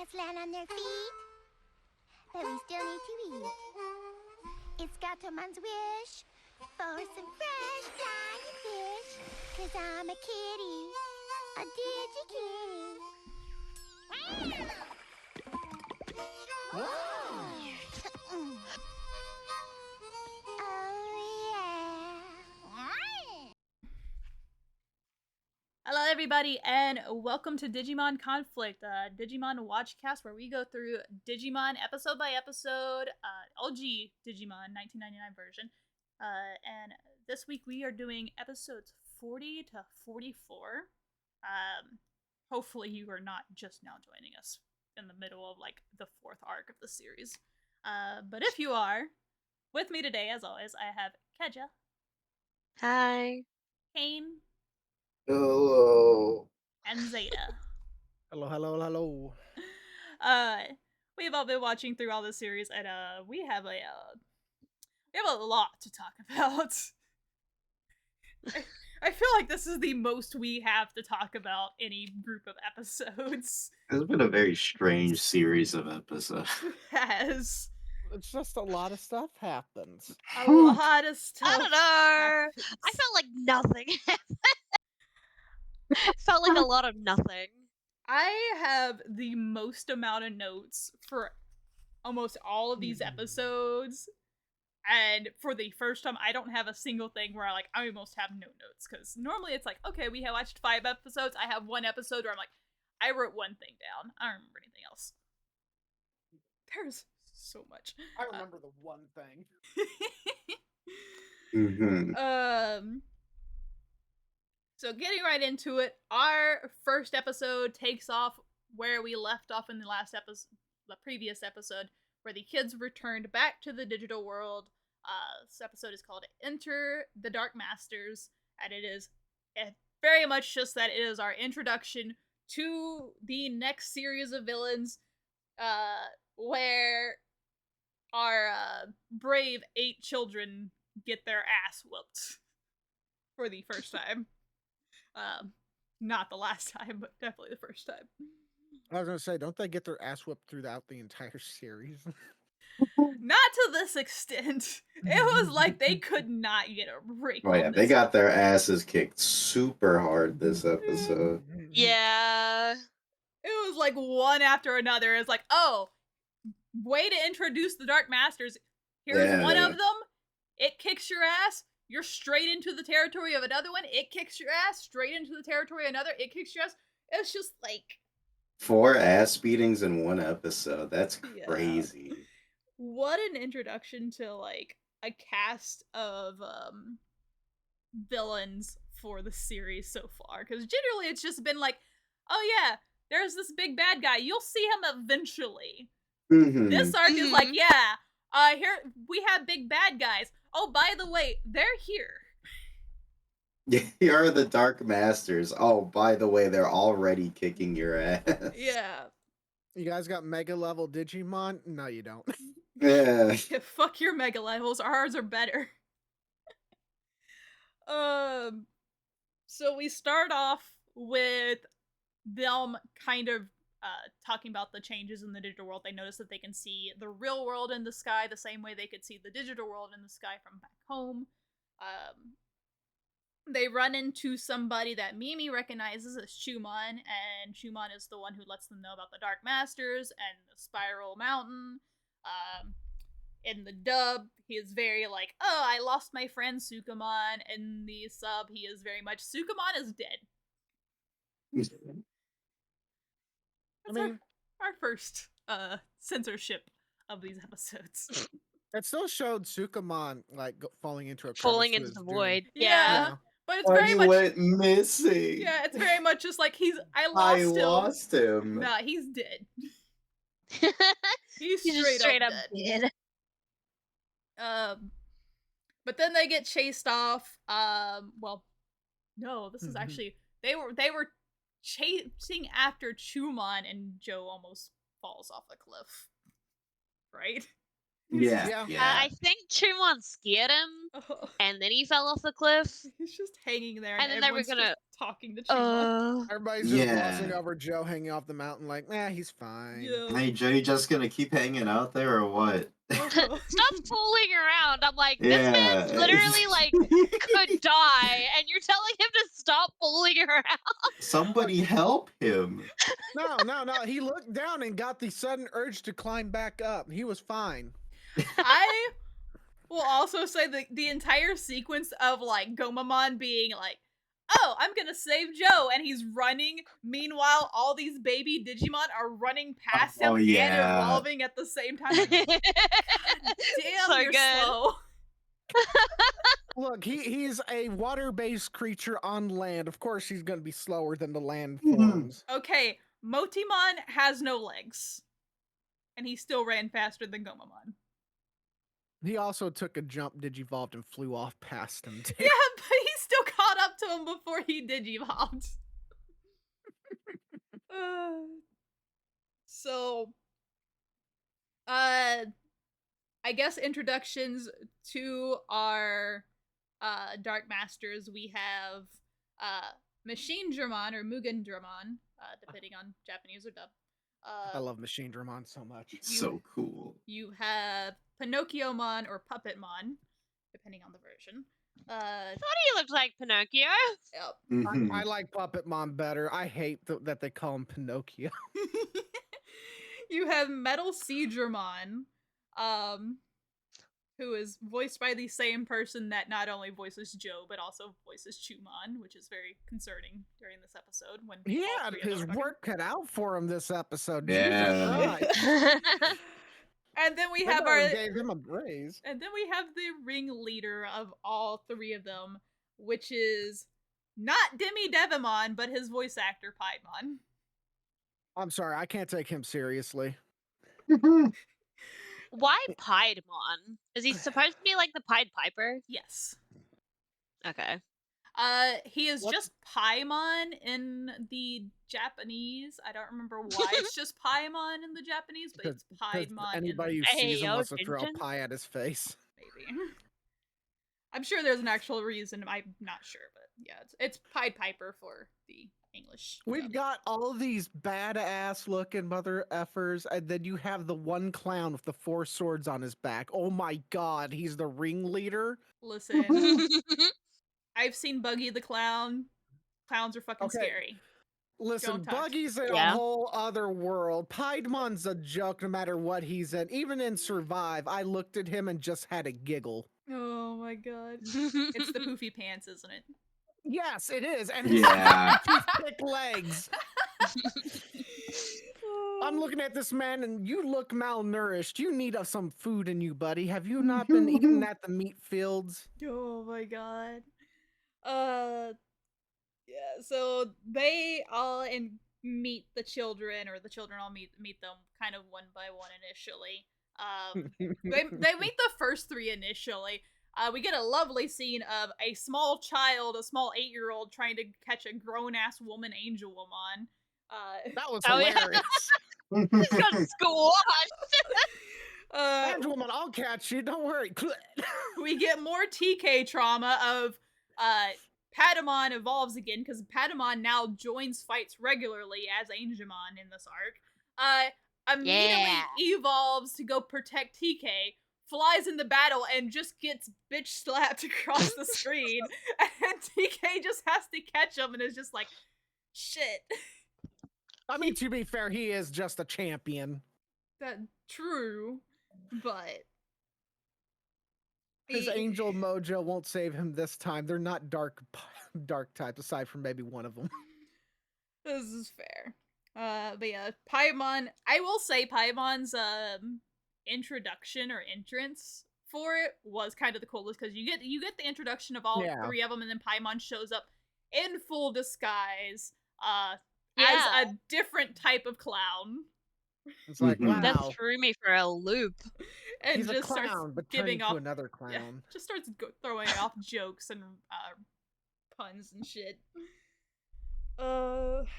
plants land on their feet. But we still need to eat. It's Gatomon's wish for some fresh flying fish. 'Cause I'm a kitty, a digi-kitty. Hello everybody and welcome to Digimon Conflict, a Digimon watchcast where we go through Digimon episode by episode, OG Digimon 1999 version. And this week we are doing episodes 40 to 44. Hopefully you are not just now joining us in the middle of like the fourth arc of the series. But if you are, with me today as always, I have Keja. Hi. Kain. Hello. And Zeta. Hello. We've all been watching through all the series, and we have a lot to talk about. I feel like this is the most we have to talk about any group of episodes. It's been a very strange series of episodes. It has. It's just a lot of stuff happens. A lot of stuff. I don't know. happens. I felt like nothing happened. Felt like a lot of nothing. I have the most amount of notes for almost all of these episodes. And for the first time, I don't have a single thing where I almost have no notes. Because normally it's like, okay, we have watched 5 episodes. I have one episode where I'm like, I wrote one thing down. I don't remember anything else. There's so much. I remember the one thing. So getting right into it, our first episode takes off where we left off in the last episode, the previous episode, where the kids returned back to the digital world. This episode is called Enter the Dark Masters, and it is very much just that it is our introduction to the next series of villains, where our brave 8 children get their ass whooped for the first time. Not the last time, but definitely the first time. I was gonna say, don't they get their ass whipped throughout the entire series? Not to this extent. It was like they could not get a break. Oh yeah, they got their asses kicked super hard this episode. Yeah. It was like one after another. It's like, oh, way to introduce the Dark Masters. Here's one of them. It kicks your ass. You're straight into the territory of another one. It kicks your ass. Straight into the territory of another. It kicks your ass. It's just like 4 ass beatings in one episode. That's crazy. Yeah. What an introduction to like a cast of villains for the series so far. Because generally it's just been like, oh yeah, there's this big bad guy. You'll see him eventually. This arc is like, yeah, here we have big bad guys. Oh, by the way, they're here. Here are the Dark Masters. Oh, by the way, they're already kicking your ass. Yeah. You guys got mega level Digimon? No, you don't. Yeah. Fuck your mega levels. Ours are better. So we start off with them kind of talking about the changes in the digital world. They notice that they can see the real world in the sky the same way they could see the digital world in the sky from back home. They run into somebody that Mimi recognizes as Chumon, and Chumon is the one who lets them know about the Dark Masters and the Spiral Mountain. In the dub, he is very like, oh, I lost my friend Sukamon. In the sub, he is very much, Sukamon is dead. That's our first censorship of these episodes. It still showed Sukamon like falling into a falling into the void. Yeah. But it's But very he much went missing. Yeah, it's very much just like I lost him. Nah, he's dead. He's He's straight up dead. But then they get chased off. Well, no, this is actually they were chasing after Chumon, and Joe almost falls off a cliff. Right? Yeah. I think Chumon scared him, and then he fell off the cliff. He's just hanging there, and then they were gonna talking to Chuma. Everybody's just Yeah. glossing over Joe hanging off the mountain like, nah, he's fine. Yeah. Hey, Joe, you just gonna keep hanging out there or what? Stop fooling around. I'm like, this Yeah. man literally like could die, and you're telling him to stop fooling around. Somebody help him. No. He looked down and got the sudden urge to climb back up. He was fine. I will also say the entire sequence of like Gomamon being like, oh, I'm gonna save Joe, and he's running. Meanwhile, all these baby Digimon are running past him Oh, and yeah. evolving at the same time. Like, damn, So you're good. slow. Look, he's a water-based creature on land. Of course, he's going to be slower than the land Mhm. forms. Okay, Motimon has no legs, and he still ran faster than Gomamon. He also took a jump, digivolved, and flew off past him. Too. Yeah, but he still caught up to him before he digivolved. So, I guess introductions to our Dark Masters. We have Machineadramon or Mugendramon, depending on Japanese or dub. I love Machineadramon so much. It's so cool. You have Pinocchiomon or Puppetmon, depending on the version. I thought he looked like Pinocchio. Yep. Mhm. I like Puppetmon better. I hate that they call him Pinocchio. You have Metalseadramon, who is voiced by the same person that not only voices Joe but also voices Chumon, which is very concerning during this episode when He all had three of them his are talking. work cut out for him this episode. Yeah. Jesus Christ. And then we They have better our gave him a raise. and then we have the ringleader of all three of them, which is not Demi Devimon, but his voice actor Piedmon. I'm sorry, I can't take him seriously. Why Piedmon? Is he supposed to be like the Pied Piper? Yes. Okay. He is What? just Paimon in the Japanese. I don't remember why it's just Paimon in the Japanese, but it's Piedmon in Anybody who the sees him Hey, wants to throw a attention. pie at his face. maybe. I'm sure there's an actual reason. I'm not sure, but yeah, it's Pied Piper for the English. We've dub. got all these badass looking mother effers, and then you have the one clown with the 4 swords on his back. Oh my god, he's the ringleader. Listen, I've seen Buggy the Clown. Clowns are fucking Okay. scary. Listen, Don't touch. Buggy's in Yeah. a whole other world. Piedmon's a joke no matter what he's in. Even in Survive, I looked at him and just had a giggle. Oh my god. It's the poofy pants, isn't it? Yes, it is. And his Yeah. thick legs. I'm looking at this man and you look malnourished. You need some food in you, buddy. Have you not been eating at the meat fields? Oh my god. Yeah, so they all meet the children, or the children all meet them kind of one by one initially. They meet the first three initially. We get a lovely scene of a small child, a small 8-year-old, trying to catch a grown-ass woman Angelomon. That was Oh, yeah. hilarious. He's got squashed. Angelwoman, I'll catch you. Don't worry. We get more TK trauma of Patamon evolves again, because Patamon now joins fights regularly as Angemon in this arc. Immediately evolves to go protect TK, flies in the battle, and just gets bitch slapped across the screen. And TK just has to catch him and is just like, shit. I mean, to be fair, he is just a champion. That's true, but His angel mojo won't save him this time. They're not dark types, aside from maybe one of them. This is fair. But yeah, Paimon, I will say Paimon's introduction or entrance for it was kind of the coolest, because you get the introduction of all three of them, and then Paimon shows up in full disguise as a different type of clown. It's like, wow. That threw me for a loop. And He's just a clown, starts but giving turning off to another clown. just starts throwing off jokes and puns and shit.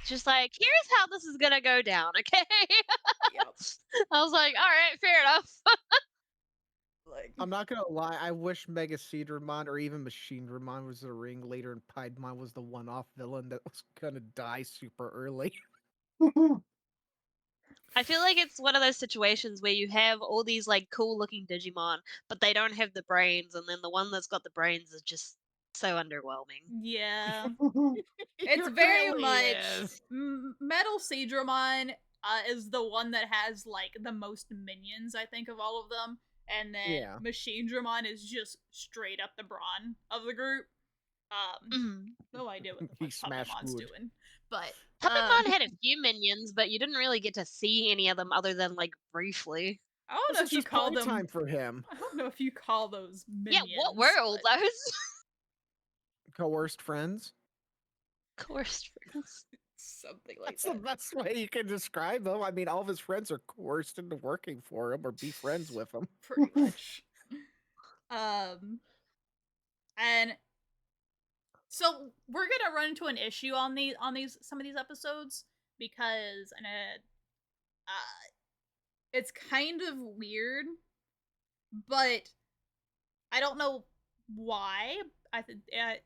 Just like, here's how this is gonna go down, okay? Yep. I was like, all right, fair enough. Like, I'm not gonna lie, I wish Metalseadramon or even Machineramon was the ringleader and Piedmon was the one-off villain that was gonna die super early. I feel like it's one of those situations where you have all these like cool looking Digimon, but they don't have the brains, and then the one that's got the brains is just so underwhelming. yeah. It It's very really much is. Metalseadramon is the one that has like the most minions, I think, of all of them, and then Yeah. Machineramon is just straight up the brawn of the group. No idea what the He fuck smashed Puppemon's wood. doing, but Puppetmon had a few minions, but you didn't really get to see any of them other than like briefly. I don't This know is if you just call them. playtime for him. I don't know if you call those Yeah, minions. what were all but- those? Coerced friends. Coerced friends. Something like That's that. the best way you can describe him. I mean, all of his friends are coerced into working for him or be friends with him. Pretty much. And so we're gonna run into an issue on these some of these episodes because it's kind of weird, but I don't know why.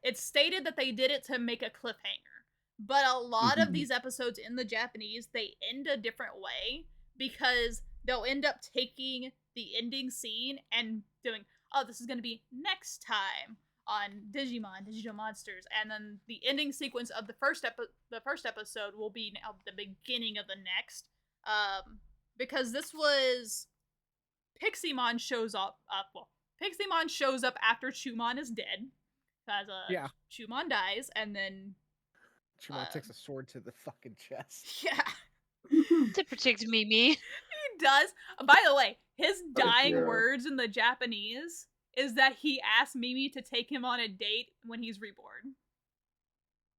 It's stated that they did it to make a cliffhanger, but a lot of these episodes in the Japanese they end a different way because they'll end up taking the ending scene and doing, oh, this is going to be next time on Digimon Digital Monsters, and then the ending sequence of the first episode will be now the beginning of the next, because this was Piximon shows up. Piximon shows up after Chumon is dead, because Yeah. Chumon dies, and then Chumon takes a sword to the fucking chest. yeah, To protect Mimi. he does. By the way, his What a dying hero. words in the Japanese is that he asked Mimi to take him on a date when he's reborn.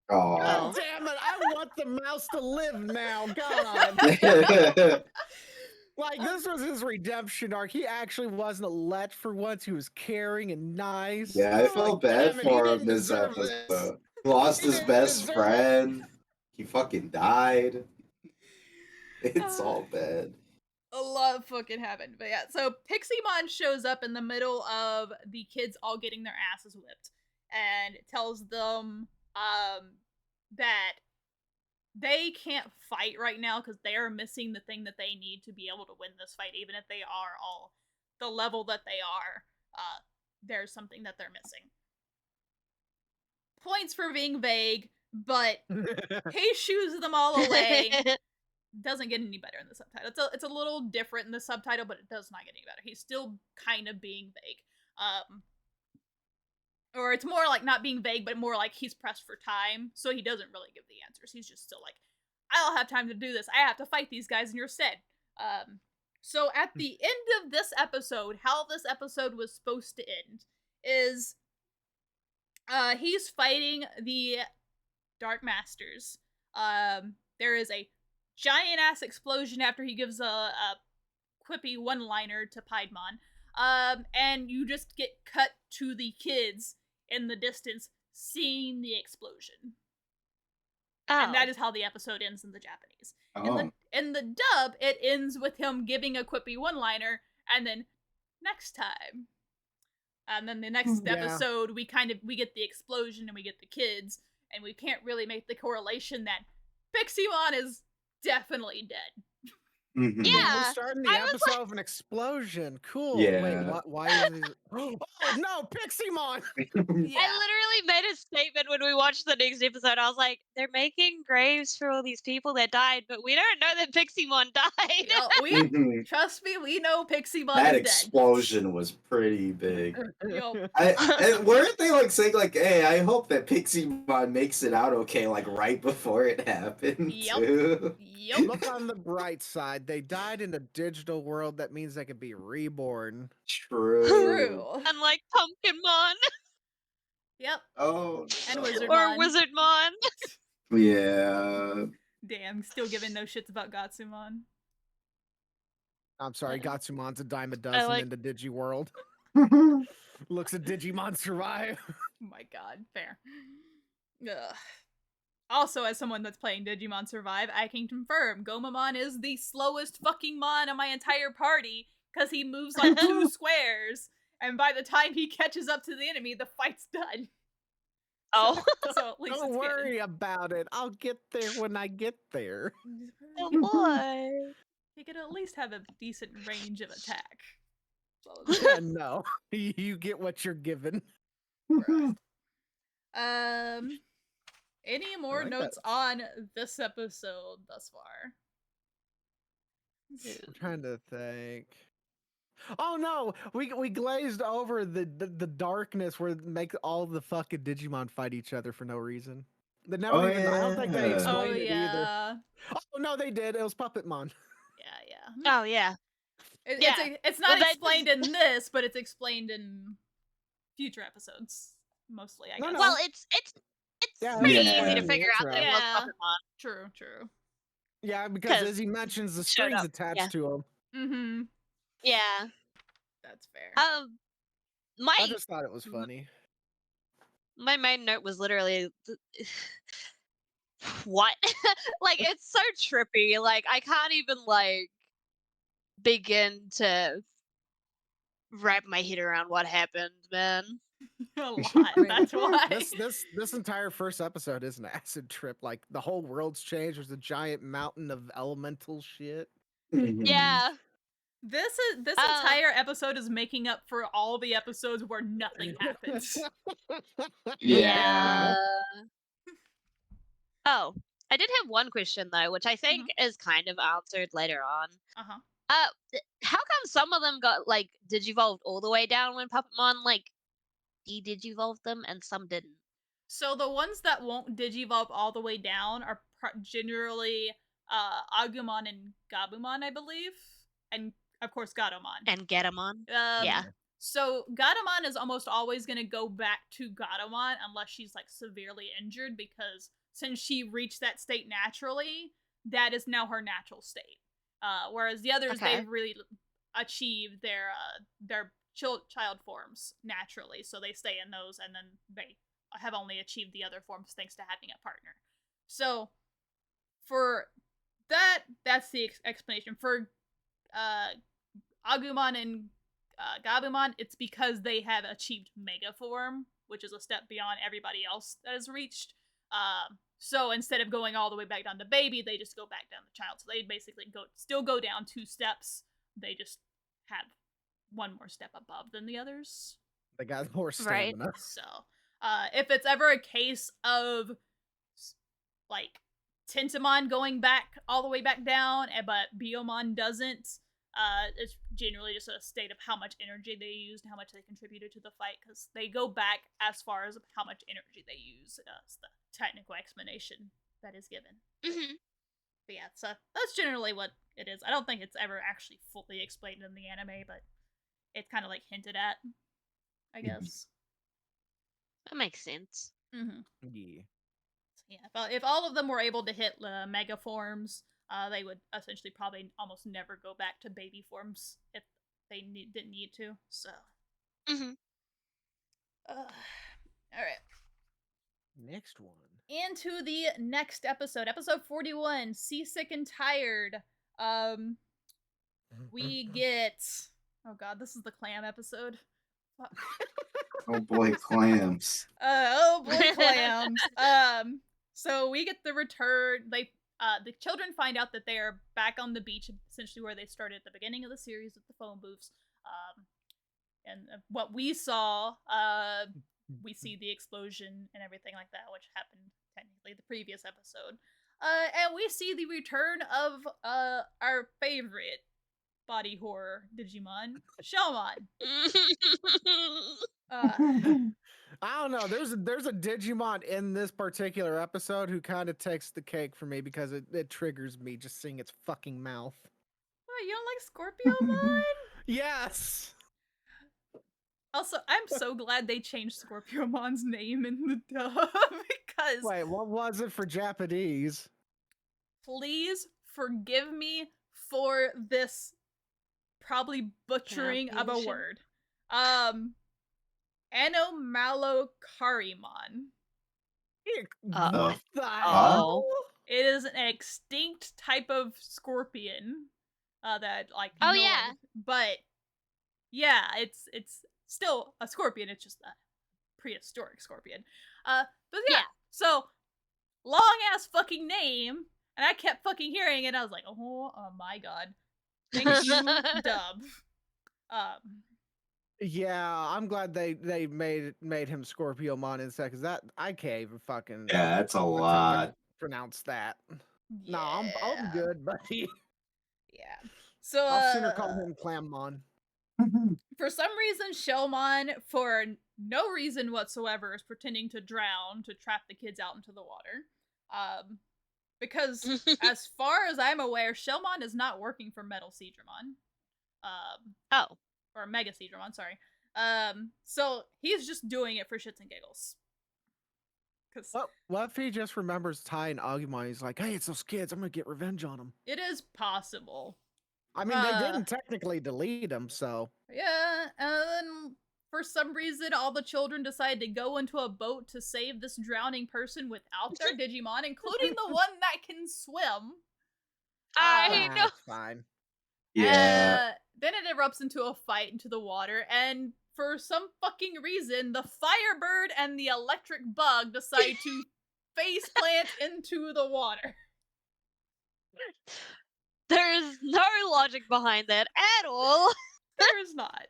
God Aw. damn it! I want the mouse to live now. God. Like, this was his redemption arc. He actually wasn't a let for once. He was caring and nice. Yeah, I Like, felt bad damn it, he for him didn't this deserve this. episode. Lost He his didn't best deserve it. friend. He fucking died. It's Uh, all bad. A lot fucking happened. But yeah, so Piximon shows up in the middle of the kids all getting their asses whipped and tells them that they can't fight right now because they are missing the thing that they need to be able to win this fight, even if they are all the level that they are. There's something that they're missing. Points for being vague, but he shoos them all away. Doesn't get any better in the subtitle. It's a little different in the subtitle, but it does not get any better. He's still kind of being vague. Or it's more like not being vague, but more like he's pressed for time, so he doesn't really give the answers. He's just still like, I don't have time to do this. I have to fight these guys in your stead. So at the end of this episode, how this episode was supposed to end is he's fighting the Dark Masters. There is a giant ass explosion after he gives a quippy one-liner to Piedmon. And you just get cut to the kids in the distance seeing the explosion. And that is how the episode ends in the Japanese. Oh. In the dub, it ends with him giving a quippy one-liner, and then next time. And then the next Yeah. episode, we get the explosion and we get the kids, and we can't really make the correlation that Piximon is definitely dead. Mhm. Yeah. We're starting the I was episode of an explosion. Cool. Yeah. Wait, why is this? Oh no, Piximon! Yeah. I literally made a statement when we watched the next episode. I was like, they're making graves for all these people that died, but we don't know that Piximon died. Mhm. Trust me, we know Piximon That is explosion was pretty big. dead. Yup. And weren't they like saying like, "Hey, I hope that Piximon makes it out okay," like right before it happened Yep. too. Yup. Look on the bright side. They died in a digital world. That means they could be reborn. True. True. Unlike Pumpkinmon Yep. Oh. And no. Wizardmon. or Wizardmon. Yeah. Damn, still giving no shits about Gatsumon. I'm sorry, Uh-oh. Gatsumon's a dime a dozen like- into Digi World. Looks at Digimon survive. Oh my god, fair. Ugh. Also, as someone that's playing Digimon Survive, I can confirm Gomamon is the slowest fucking mon in my entire party because he moves like 2 squares And by the time he catches up to the enemy, the fight's done. Oh, So at least Don't it's worry about it. I'll get there when I get there. oh He, boy. he could at least have a decent range of attack. So, Yeah, no. You get what you're given. bruh. Any more like notes that. on this episode thus far? I'm trying to think. Oh no, we glazed over the darkness where it make all the fucking Digimon fight each other for no reason. They never Oh, even. I don't think they yeah. explained Oh it either. yeah, Oh no, they did. It was Puppetmon. yeah. Oh yeah. It's Well, not that explained in this, but it's explained in future episodes mostly. I No, guess. no. Well, it's Yeah, it was pretty Yeah. easy to explained in the figure out that it intro. was Yeah. Puppetmon. True. Yeah, because 'Cause as he mentions, the showed strings up, attached yeah. to him. Mm-hmm. Yeah. That's fair. My I just thought it was funny. my main note was literally what? Like it's so trippy. Like I can't even like begin to wrap my head around what happened, man. A lot. I mean, That's why. this entire first episode is an acid trip. Like the whole world's changed. There's a giant mountain of elemental shit. Yeah. This Um, entire episode is making up for all the episodes where nothing happens. Yeah. Oh, I did have one question though, which I think is kind of answered later on. Uh-huh. How come some of them got like digivolved all the way down when Puppetmon like de-digivolved them and some didn't? So the ones that won't digivolve all the way down are generally Agumon and Gabumon, I believe, and of course Gatomon. And Getamon? Um, Yeah. So Gatomon is almost always going to go back to Gatomon unless she's like severely injured, because since she reached that state naturally, that is now her natural state. Whereas the others, Okay. they've really achieved their child forms naturally, so they stay in those, and then they have only achieved the other forms thanks to having a partner. So for that's the explanation. For Agumon and Gabumon, it's because they have achieved Mega Form, which is a step beyond everybody else that has reached. So instead of going all the way back down to baby, they just go back down to child. So they basically still go down 2 steps. They just have one more step above than the others. They got more Right. stamina. So if it's ever a case of like Tentamon going back all the way back down, but Biomon doesn't, it's generally just a state of how much energy they used and how much they contributed to the fight, because they go back as far as how much energy they use. It's the technical explanation that is given. Mm-hmm. But yeah, so that's generally what it is. I don't think it's ever actually fully explained in the anime, but it's kind of like hinted at, I guess. That makes sense. Mm-hmm. Yeah. Yeah, if all of them were able to hit mega forms, they would essentially probably almost never go back to baby forms if they didn't need to. So, Mm-hmm. all right. Next one. Into the next episode, episode 41, Seasick and Tired. We get, oh god, this is the clam episode. Fuck. Oh boy, clams. Oh boy, clams. So we get the return. The children find out that they are back on the beach, essentially where they started at the beginning of the series with the phone booths. And what we saw, we see the explosion and everything like that, which happened technically the previous episode. And we see the return of our favorite body horror Digimon, Shellmon. I don't know. There's a Digimon in this particular episode who kind of takes the cake for me because it triggers me just seeing its fucking mouth. What, you don't like Scorpiomon? Yes. Also, I'm so glad they changed Scorpiomon's name in the dub because Wait, what was it for Japanese? please forgive me for this probably butchering of a Pronunciation? word. Anomalocariemon. What the Oh. hell? It is an extinct type of scorpion that like Oh, no yeah. one, but yeah, it's still a scorpion. It's just a prehistoric scorpion. But yeah. Yeah. So long ass fucking name, and I kept fucking hearing it. I was like, oh my god. Thank you, dub. Yeah, I'm glad they made him Scorpiomon instead, because that I can't even fucking Yeah, that's a attempt to lot. pronounce that. Yeah. No, I'm good, buddy. Yeah. So I'll sooner call him Clammon. for some reason, Shellmon, for no reason whatsoever, is pretending to drown to trap the kids out into the water. Because as far as I'm aware, Shellmon is not working for Metalseadramon. Oh. Or Megaseadramon, sorry. So he's just doing it for shits and giggles. Cause What if he just remembers Ty and Agumon? He's like, hey, it's those kids. I'm gonna get revenge on them. it is possible. I mean, they didn't technically delete him, so. Yeah, and then for some reason, all the children decide to go into a boat to save this drowning person without their Digimon, including the one that can swim. I know. That's fine. Yeah. Then it erupts into a fight into the water, and for some fucking reason, the Firebird and the Electric Bug decide to face plant into the water. There's no logic behind that at all. There's not.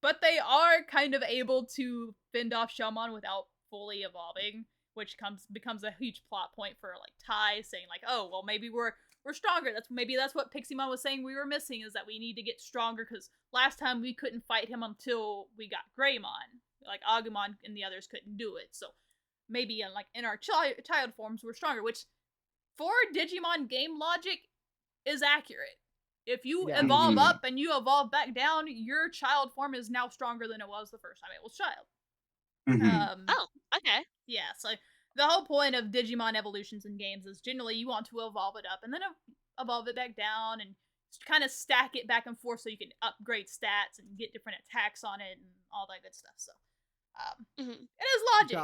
But they are kind of able to fend off Shellmon without fully evolving, which becomes a huge plot point for like Tai saying like, oh well, maybe we're stronger. That's what Piximon was saying we were missing, is that we need to get stronger because last time we couldn't fight him until we got Greymon. Like Agumon and the others couldn't do it. So maybe in our child forms we're stronger, which for Digimon game logic is accurate. If you evolve up and you evolve back down, your child form is now stronger than it was the first time it was child. Oh, okay. Yeah, so the whole point of Digimon evolutions in games is generally you want to evolve it up and then evolve it back down and kind of stack it back and forth so you can upgrade stats and get different attacks on it and all that good stuff. So it is logic.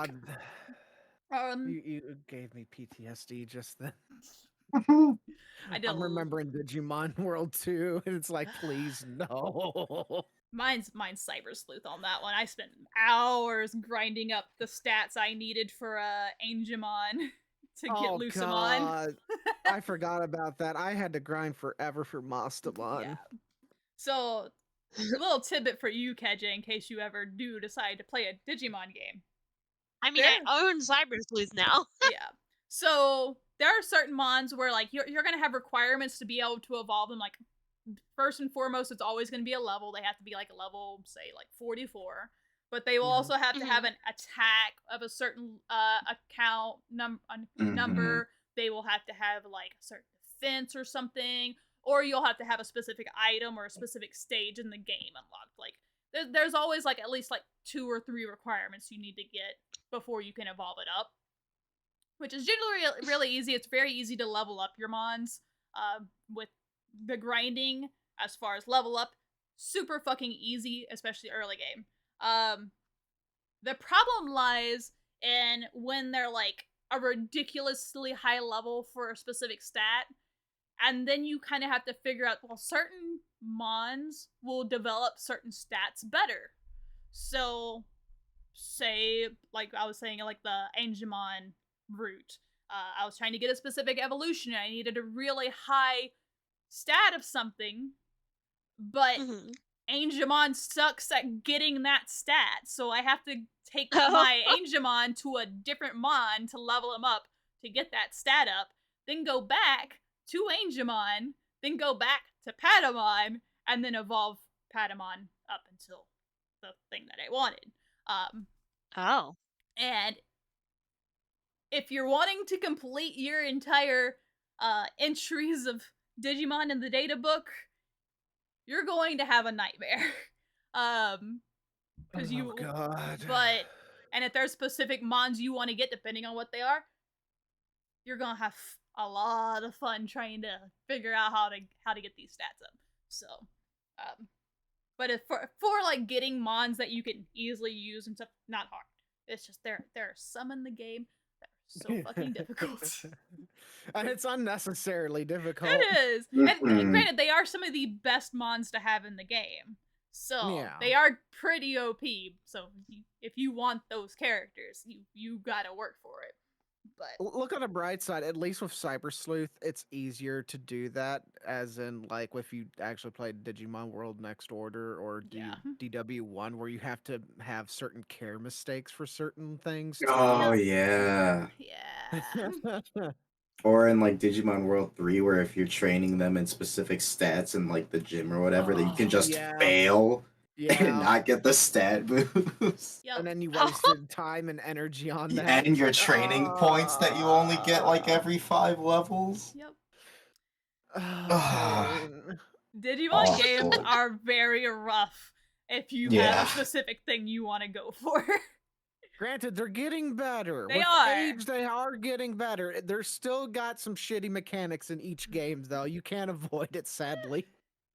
God. You gave me PTSD just then. I'm remembering Digimon World 2, and it's like, please no. Mine's Cyber Sleuth on that one. I spent hours grinding up the stats I needed for Angemon to get Lucemon. God. I forgot about that. I had to grind forever for Mastamon. Yeah. So, a little tidbit for you, Keja, in case you ever do decide to play a Digimon game. I mean, I own Cyber Sleuth now. Yeah. So there are certain mons where like you're gonna have requirements to be able to evolve them. Like first and foremost, it's always gonna be a level. They have to be like a level, say like 44. But they will also have to have an attack of a certain account number. They will have to have like a certain defense or something, or you'll have to have a specific item or a specific stage in the game unlocked. Like there's always like at least like 2 or 3 requirements you need to get before you can evolve it up, which is generally really easy. It's very easy to level up your mons with the grinding as far as level up. Super fucking easy, especially early game. The problem lies in when they're like a ridiculously high level for a specific stat, and then you kind of have to figure out, well, certain mons will develop certain stats better. So, say, like I was saying, like the Angemon route. I was trying to get a specific evolution, and I needed a really high stat of something, but Angemon sucks at getting that stat, so I have to take my Angemon to a different mon to level him up to get that stat up, then go back to Angemon, then go back to Patamon, and then evolve Patamon up until the thing that I wanted. And if you're wanting to complete your entire entries of Digimon in the data book, you're going to have a nightmare. God. And if there's specific mons you want to get, depending on what they are, you're gonna have a lot of fun trying to figure out how to get these stats up. So, but if for like getting mons that you can easily use and stuff, not hard. It's just there are some in the game that are so fucking difficult. And it's unnecessarily difficult. It is. And granted, they are some of the best mons to have in the game. So Yeah. they are pretty OP. So if you want those characters, you gotta work for it. But Look on the bright side, at least with Cyber Sleuth, it's easier to do that, as in, like, if you actually played Digimon World Next Order or yeah, DW1, where you have to have certain care mistakes for certain things, too. Oh Yep. yeah. yeah, Or in like Digimon World 3, where if you're training them in specific stats in like the gym or whatever, that you can Oh, just yeah. fail and Yeah. not get the stat boost. yep. And then you Oh. wasted time and energy on that. And It's your like, training points that you only get like every 5 levels. Yep. Okay. Digimon games Awful. are very rough if you have Yeah. a specific thing you want to go for. Granted, they're getting better. They With are. age, they are getting better. They're still got some shitty mechanics in each game, though. You can't avoid it, sadly.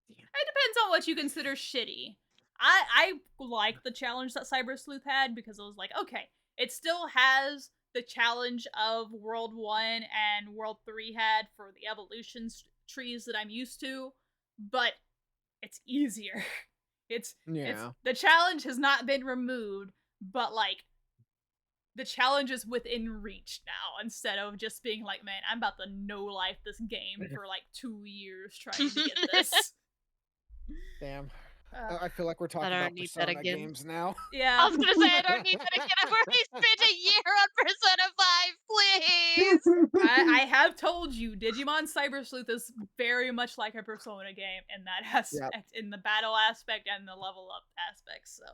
It depends on what you consider shitty. I like the challenge that Cyber Sleuth had because I was like, okay, it still has the challenge of World 1 and World 3 had for the evolution trees that I'm used to, but it's easier. It's Yeah. the challenge has not been removed, but like the challenge is within reach now instead of just being like, man, I'm about to no life this game for like 2 years trying to get this. Damn. Uh, I feel like we're talking don't about need that Persona again. games now. yeah. I was gonna say I don't need that again. I've already spent a year on Persona 5, please. I have told you, Digimon Cyber Sleuth is very much like a Persona game in that aspect, in the battle aspect and the level up aspect. So,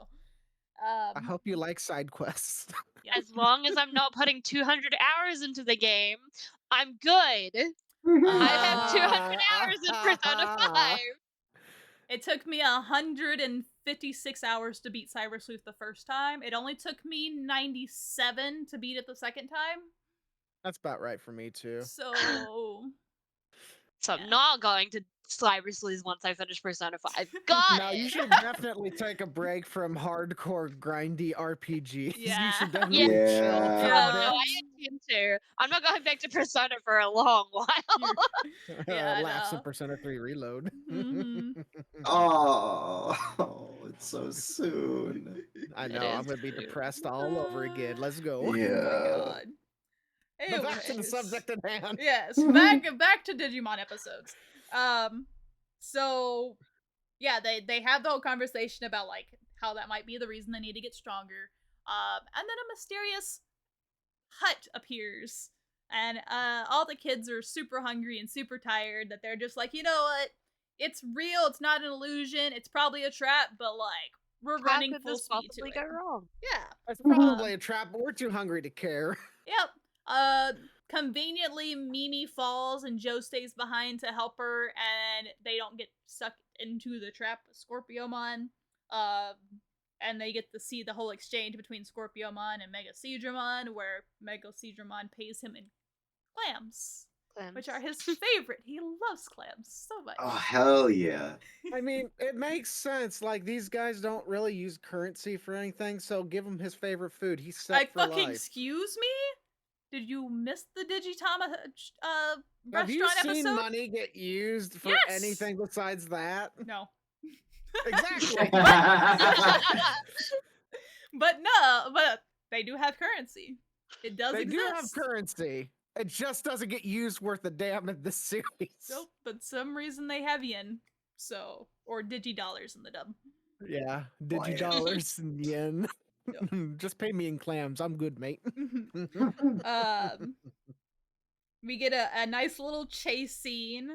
I hope you like side quests. yeah. As long as I'm not putting 200 hours into the game, I'm good. I have 200 hours in Persona 5. It took me 156 hours to beat Cyber Sleuth the first time. It only took me 97 to beat it the second time. That's about right for me, too. So, So yeah. I'm not going to Cyber Sleuth once I finish Persona 5. Got No, it. you should definitely take a break from hardcore grindy RPGs. Yeah. You should definitely chill Yeah. for No, a bit. I intend to. I'm not going back to Persona for a long while. Yeah, I Lapse in know. Persona 3 Reload. Mhm. Oh, it's so soon. I It know, I'm is gonna be true. depressed all over again. Let's go. Oh my Yeah. god. But back to the Anyways. subject at hand. Yes, back to Digimon episodes. So yeah, they have the whole conversation about like how that might be the reason they need to get stronger. And then a mysterious hut appears, and all the kids are super hungry and super tired. That they're just like, you know what? It's real. It's not an illusion. It's probably a trap, but like we're How running could full this speed to possibly it. go wrong? Yeah. It's probably a trap, but we're too hungry to care. Yep. Conveniently, Mimi falls and Joe stays behind to help her, and they don't get sucked into the trap with Scorpiomon. And they get to see the whole exchange between Scorpiomon and Metalseadramon, where Metalseadramon pays him in clams, which are his favorite. He loves clams so much. Oh, hell yeah. I mean, it makes sense. Like, these guys don't really use currency for anything, so give him his favorite food. He's set Like, for fucking life. excuse me? Did you miss the Digitama Have you restaurant seen episode? money get used for Yes! anything besides that? No. Exactly. But no, but they do have currency. It does They exist. do have currency. It just doesn't get used worth a damn in this series. Nope, but some reason they have yen. So, or digidollars in the dub. Yeah, yeah. digidollars and yen. Yep. Just pay me in clams. I'm good, mate. We get a nice little chase scene.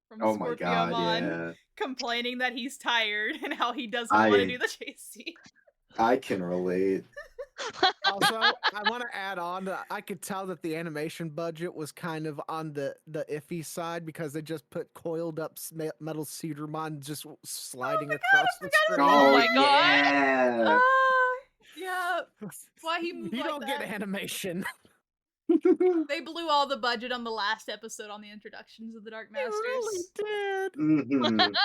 From Oh my god, Scorpiomon yeah. complaining that he's tired and how he doesn't I- want to do the chase scene. I can relate. Also, I want to add on that I could tell that the animation budget was kind of on the iffy side because they just put coiled up Metalseadramon just sliding across the screen. Oh my god. Yeah. Yeah. Why he moved You like don't that? get animation. They blew all the budget on the last episode on the introductions of the Dark They Masters. really did. Mhm.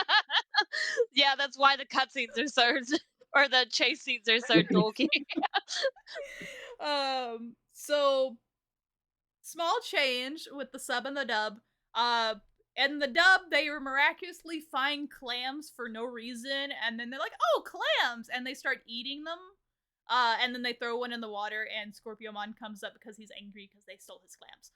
Yeah, that's why the cutscenes are so, or the chase scenes are so dorky. So small change with the sub and the dub. in the dub, they miraculously find clams for no reason, and then they're like, "Oh, clams!" and they start eating them. And then they throw one in the water, and Scorpiomon comes up because he's angry because they stole his clams.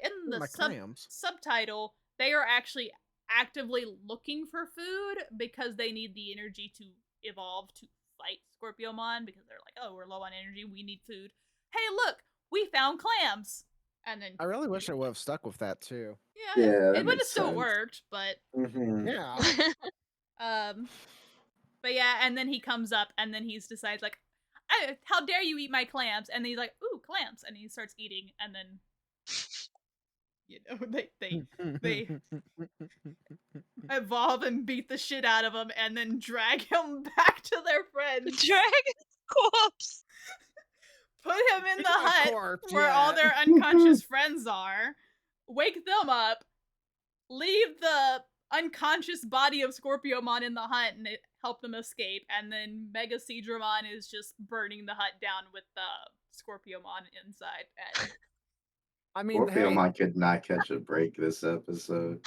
In the My clams. subtitle, they are actually actively looking for food because they need the energy to evolve to fight Scorpiomon because they're like, "Oh, we're low on energy, we need food. Hey, look, we found clams!" And then I really wish I would have stuck with that too. yeah, Yeah, it that would have makes still sense. worked, but Mhm. Yeah. but yeah, and then he comes up and then he decides like, how dare you eat my clams? And he's like, "Ooh, clams!" And he starts eating, and then they evolve and beat the shit out of him, and then drag him back to their friends. Dragon's corpse. Put him in He's the not a hut corpse where all yet. their unconscious friends are. Wake them up. Leave the unconscious body of Scorpiomon in the hut and help them escape. And then Metalseadramon is just burning the hut down with the Scorpiomon inside. And I mean, hey, Scorpiomon could not catch a break this episode.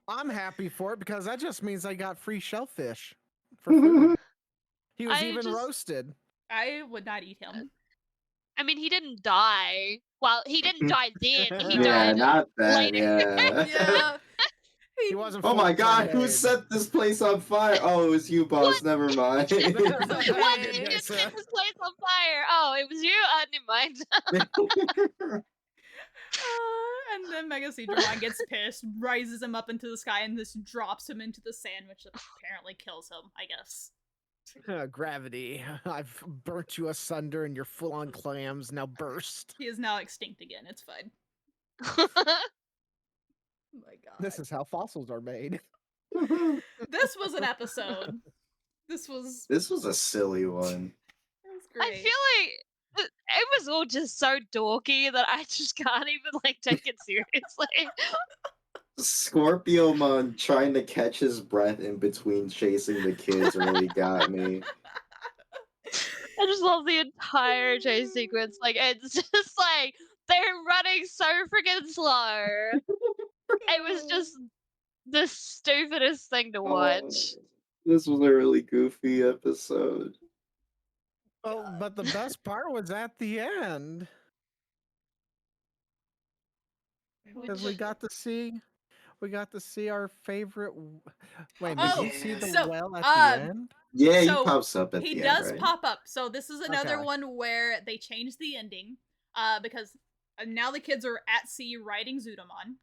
I'm happy for it because that just means I got free shellfish for food. He was even roasted. I would not eat him. I mean, he didn't die. Well, he didn't die then. He Yeah, Yeah, died not that. later. Yeah. Yeah. He wasn't. Oh my fully god, who 10 days. set this place on fire? Oh, it was you, boss. Never mind. What? Okay. You set this place on fire. Oh, it was you? Never mind. And then Metalseadramon gets pissed, rises him up into the sky, and just drops him into the sand, which apparently kills him, I guess. Gravity. I've burnt you asunder and your full-on clams now burst. He is now extinct again. It's fine. Oh my god. This is how fossils are made. This was an episode. This was a silly one. it was great. I feel like it was all just so dorky that I just can't even like take it seriously. Scorpiomon trying to catch his breath in between chasing the kids really got me. I just love the entire chase sequence. Like, it's just like they're running so freaking slow. It was just the stupidest thing to watch. This was a really goofy episode. Oh, but the best part was at the end. Because we got to see our favorite. Wait, did you see the so, well at the end? Yeah, So, he pops up at he the does end, right? pop up. So this is another Okay. one where they changed the ending, because now the kids are at sea riding Zudomon.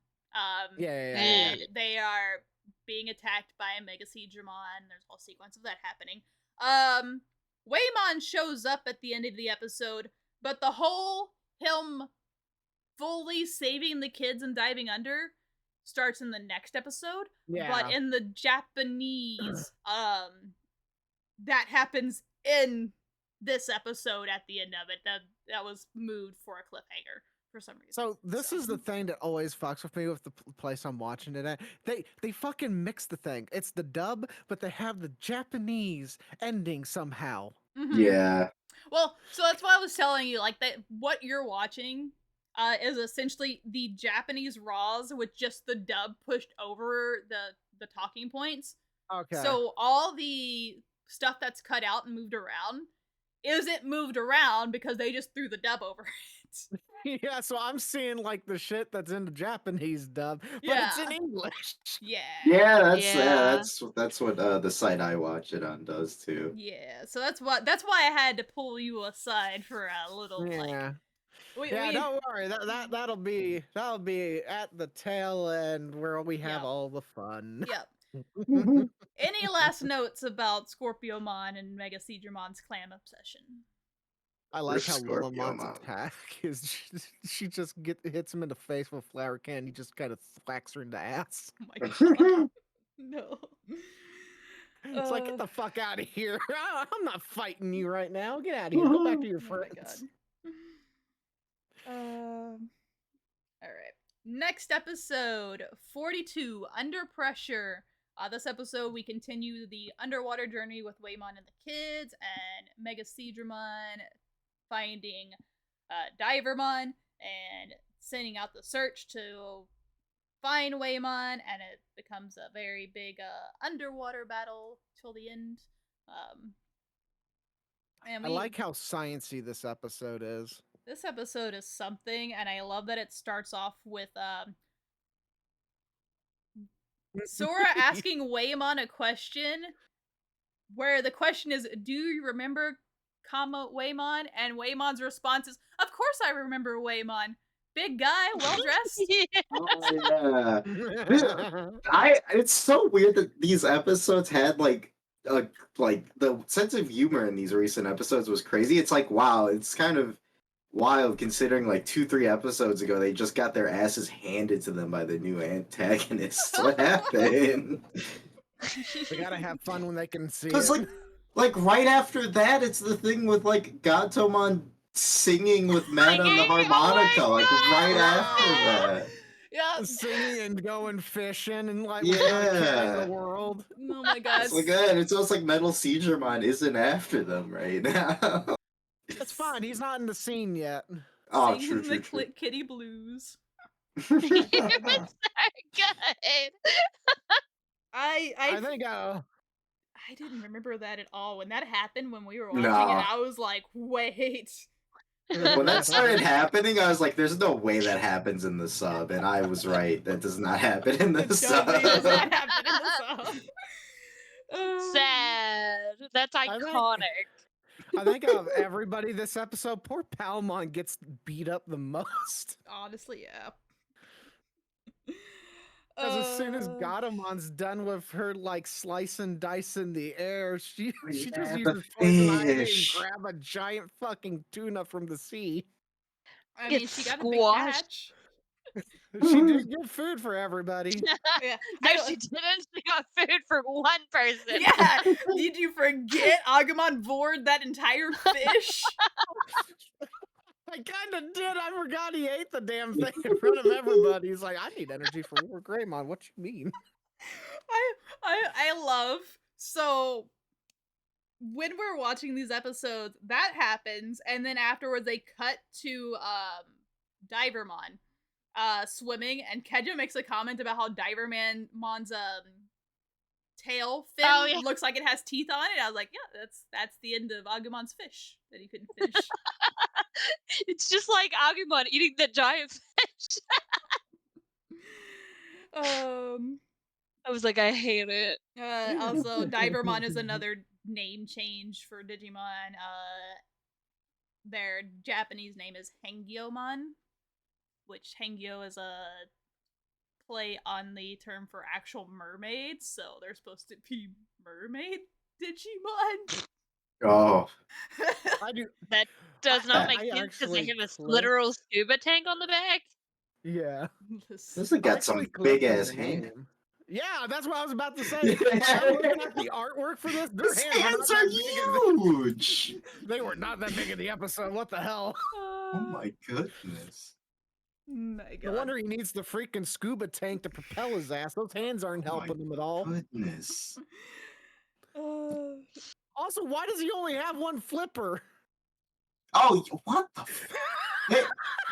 Yeah. And they are being attacked by a Metalseadramon. There's a whole sequence of that happening. Waymon shows up at the end of the episode, but the whole him fully saving the kids and diving under starts in the next episode. Yeah. But in the Japanese, that happens in this episode at the end of it. That was moved for a cliffhanger for some reason. So this is the thing that always fucks with me with the place I'm watching it at. They fucking mix the thing. It's the dub, but they have the Japanese ending somehow. Mhm. Yeah. Well, so that's why I was telling you, like, that what you're watching is essentially the Japanese raws with just the dub pushed over the talking points. Okay. So all the stuff that's cut out and moved around isn't moved around because they just threw the dub over it. Yeah, so I'm seeing like the shit that's in the Japanese dub, but it's in Yeah. English. Yeah. Yeah, Yeah. that's what the site I watch it on does too. Yeah. So that's why I had to pull you aside for a little like Yeah. we, Yeah, don't worry. That'll be at the tail end where we have Yep. all the fun. Yep. Any last notes about Scorpiomon and Metalseadramon's clam obsession? I like how Scorpio Lilamon's Mom. attack is she just hits him in the face with a flower can. He just kind of thwacks her in the ass. Oh my god. No. It's like, get the fuck out of here. I'm not fighting you right now. Get out of here. Go back to your Oh my friends. god. All right. Next episode, 42, Under Pressure. This episode, we continue the underwater journey with Waymon and the kids, and Metalseadramon finding Divermon and sending out the search to find Waymon, and it becomes a very big underwater battle till the end. And I like how sciencey this episode is. this episode is something, and I love that it starts off with Sora asking Waymon a question, where the question is, "Do you remember, Waymon?" And Waymon's response is, "Of course I remember Waymon. Big guy, well dressed." Yeah. Oh yeah. It's so weird that these episodes had like the sense of humor in these recent episodes was crazy. It's like, wow, it's kind of wild considering like 2-3 episodes ago they just got their asses handed to them by the new antagonists. What happened? They gotta have fun when they can see Because it. like right after that, it's the thing with like Gatomon singing with Matt on the Singing? Oh my harmonica, like right after God! that. Yeah. Singing and going fishing and like Yeah. without a care in the world. Oh my god. It's like that. It's almost like Metalseadramon isn't after them right now. It's fine. He's not in the scene yet. Oh, Singing true, the true, Kitty Blues. It was true. so good. I think I didn't remember that at all. When that happened, when we were watching No. it, I was like, wait. When that started happening, I was like, "There's no way that happens in the sub," and I was right. That does not happen in the It sub. totally does not happen in the sub. Sad. That's iconic. I think of everybody this episode, poor Palmon gets beat up the most. Honestly, yeah. Because as soon as Gatomon's done with her like slice and dice in the air, she just Yeah, uses the poison ivy and fish. grab a giant fucking tuna from the sea. I mean, Gets she got a big squashed. catch. She did get food for everybody. Yeah. No, she didn't. She got food for one person. Yeah. Did you forget Agumon bored that entire fish? I kind of did. I forgot he ate the damn thing in front of everybody. He's like, I need energy for War Greymon. What you mean? I love, so when we're watching these episodes, that happens, and then afterwards they cut to Divermon swimming, and Keja makes a comment about how Divermon's tail fin Oh, yeah. looks like it has teeth on it. I was like, yeah, that's the end of Agumon's fish that he couldn't finish. It's just like Agumon eating the giant fish. I was like, I hate it. Also, Divermon is another name change for Digimon. Their Japanese name is Hengyomon, which Hengyo is a play on the term for actual mermaids, so they're supposed to be mermaid Digimon. Oh, I do. That does not make I sense because they actually have a clicked- literal scuba tank on the back. Yeah. this has got some Actually big clicked on ass the hand. name. Yeah, that's what I was about to say. I'm looking at the artwork for this. Their His hands hands are are not that big. huge. They were not that big in the episode. What the hell? Oh my goodness. My No god. wonder he needs the freaking scuba tank to propel his ass. Those hands aren't Oh my helping him at all. Goodness. Also, why does he only have one flipper? Oh, what the?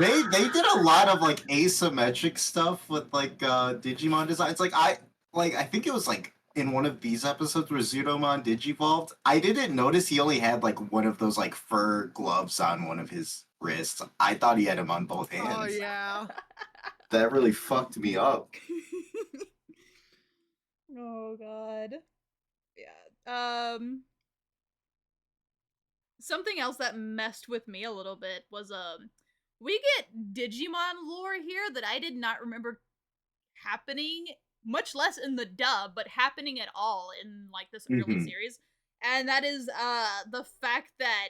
They did a lot of like asymmetric stuff with like Digimon designs. Like I think it was like in one of these episodes where Zudomon Digivolved. I didn't notice he only had like one of those like fur gloves on one of his wrists. I thought he had him on both hands. Oh yeah. That really fucked me up. Oh god. Yeah. Something else that messed with me a little bit was we get Digimon lore here that I did not remember happening, much less in the dub, but happening at all in like this early series. And that is the fact that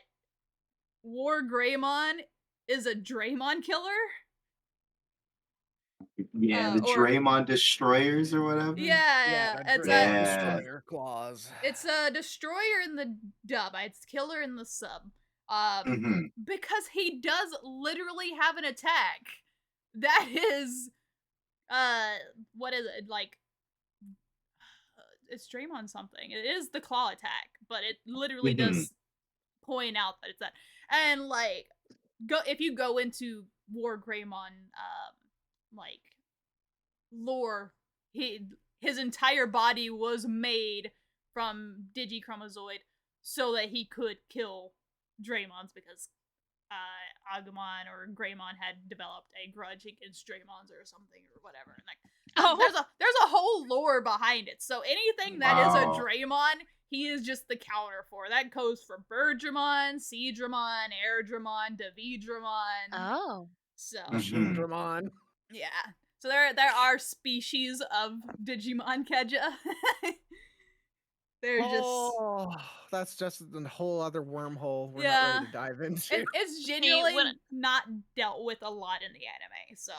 War Greymon is a Draymon killer. Yeah, the or- Draymon Destroyers or whatever. Yeah, it's Yeah. Destroyer claws. It's a destroyer in the dub. It's killer in the sub. Because he does literally have an attack. That is, what is it like? It's Draymon something. It is the claw attack, but it literally does point out that it's that. And like, if you go into War Greymon, like lore, his entire body was made from Digichromazoid so that he could kill Draymons because Agumon or Greymon had developed a grudge against Draymons or something or whatever. And like, there's a whole lore behind it. So anything that is a Wow. Draymon, he is just the counter for. That goes for Birdramon, Seadramon, Airdramon, Davidramon. Oh. So Mhm. Digimon. yeah. So there are species of Digimon Keja. They're just Oh, that's just a whole other wormhole we're not Yeah. ready to dive into. it's when genuinely not dealt with a lot in the anime, so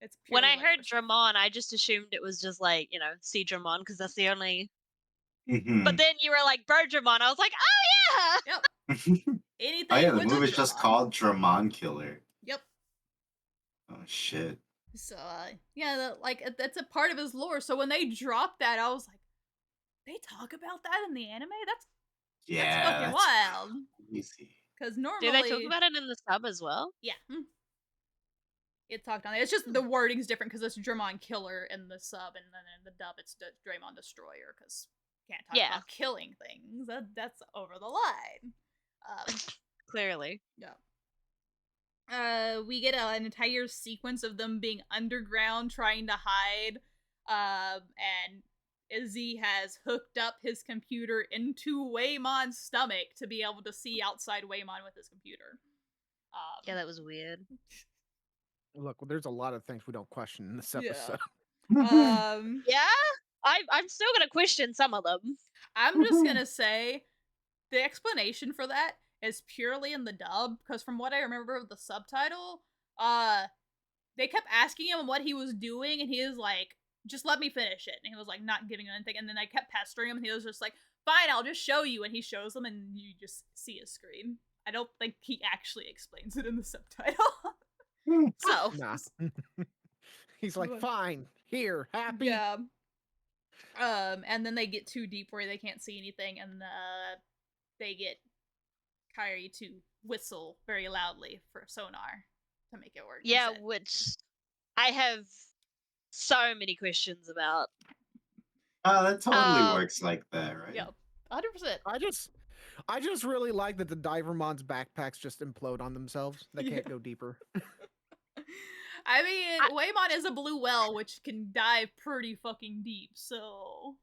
it's when purely I like heard question. Dramon, I just assumed it was just like, Seadramon, because that's the only. Mhm. But then you were like Birdramon. I was like, oh yeah. Yep. Anything Oh yeah, the with a movie's just Dramon. called Dramon Killer. Yep. Oh shit. So yeah, that's a part of his lore. So when they dropped that, I was like, they talk about that in the anime? That's Yeah. fucking That's wild. crazy. Because normally, Do they talk about it in the sub as well? yeah, it talked on it. It's just the wording's different because it's Dramon Killer in the sub, and then in the dub it's Draymon Destroyer because can't talk Yeah. about killing things. That's over the line. Clearly. Yeah. We get an entire sequence of them being underground trying to hide. And Izzy has hooked up his computer into Waymon's stomach to be able to see outside Waymon with his computer. Yeah, that was weird. Look, there's a lot of things we don't question in this Yeah. episode. Yeah? I'm still gonna question some of them. I'm just gonna say the explanation for that is purely in the dub, because from what I remember of the subtitle, they kept asking him what he was doing, and he was like, just let me finish it. And he was like, not giving him anything. And then I kept pestering him, and he was just like, fine, I'll just show you. And he shows them, and you just see his screen. I don't think he actually explains it in the subtitle. So, Nah. He's like, fine, here, happy. yeah. And then they get too deep where they can't see anything, and they get Kyrie to whistle very loudly for sonar to make it work. Yeah, instead. which I have so many questions about. Oh, that totally works like that, right? Yep. 100%. I just really like that the Divermon's backpacks just implode on themselves. They can't go deeper. I mean, Waymon is a blue whale, which can dive pretty fucking deep, so...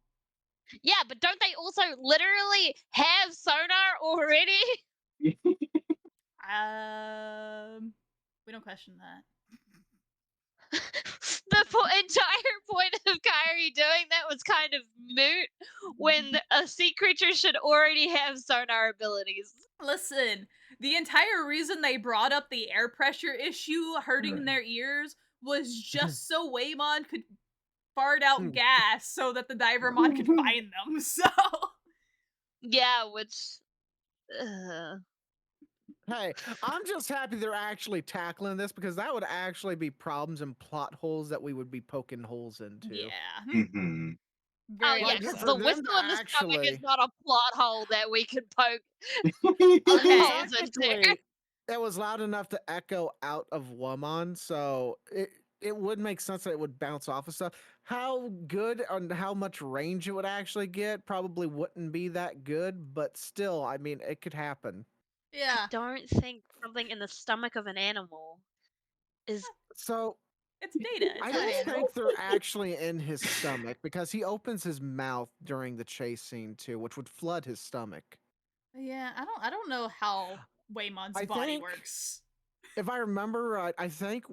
Yeah, but don't they also literally have sonar already? We don't question that. The entire point of Kyrie doing that was kind of moot when a sea creature should already have sonar abilities. Listen, the entire reason they brought up the air pressure issue hurting their ears was just so Waymon could fart out gas so that the Divermon could find them, so... Yeah, which... Hey, I'm just happy they're actually tackling this, because that would actually be problems and plot holes that we would be poking holes into. Yeah. Mm-hmm. Oh Very yeah, much because so. the them whistle to in the stomach is actually- not a plot hole that we could poke Okay. holes into. Technically, it was loud enough to echo out of Womon, so it would make sense that it would bounce off of stuff. How good and how much range it would actually get probably wouldn't be that good, but still, I mean, it could happen. Yeah. I don't think something in the stomach of an animal is... So It's Data. It's I not don't animal. think they're actually in his stomach, because he opens his mouth during the chase scene too, which would flood his stomach. Yeah, I don't know how Waymon's I body think- works. If I remember right, I think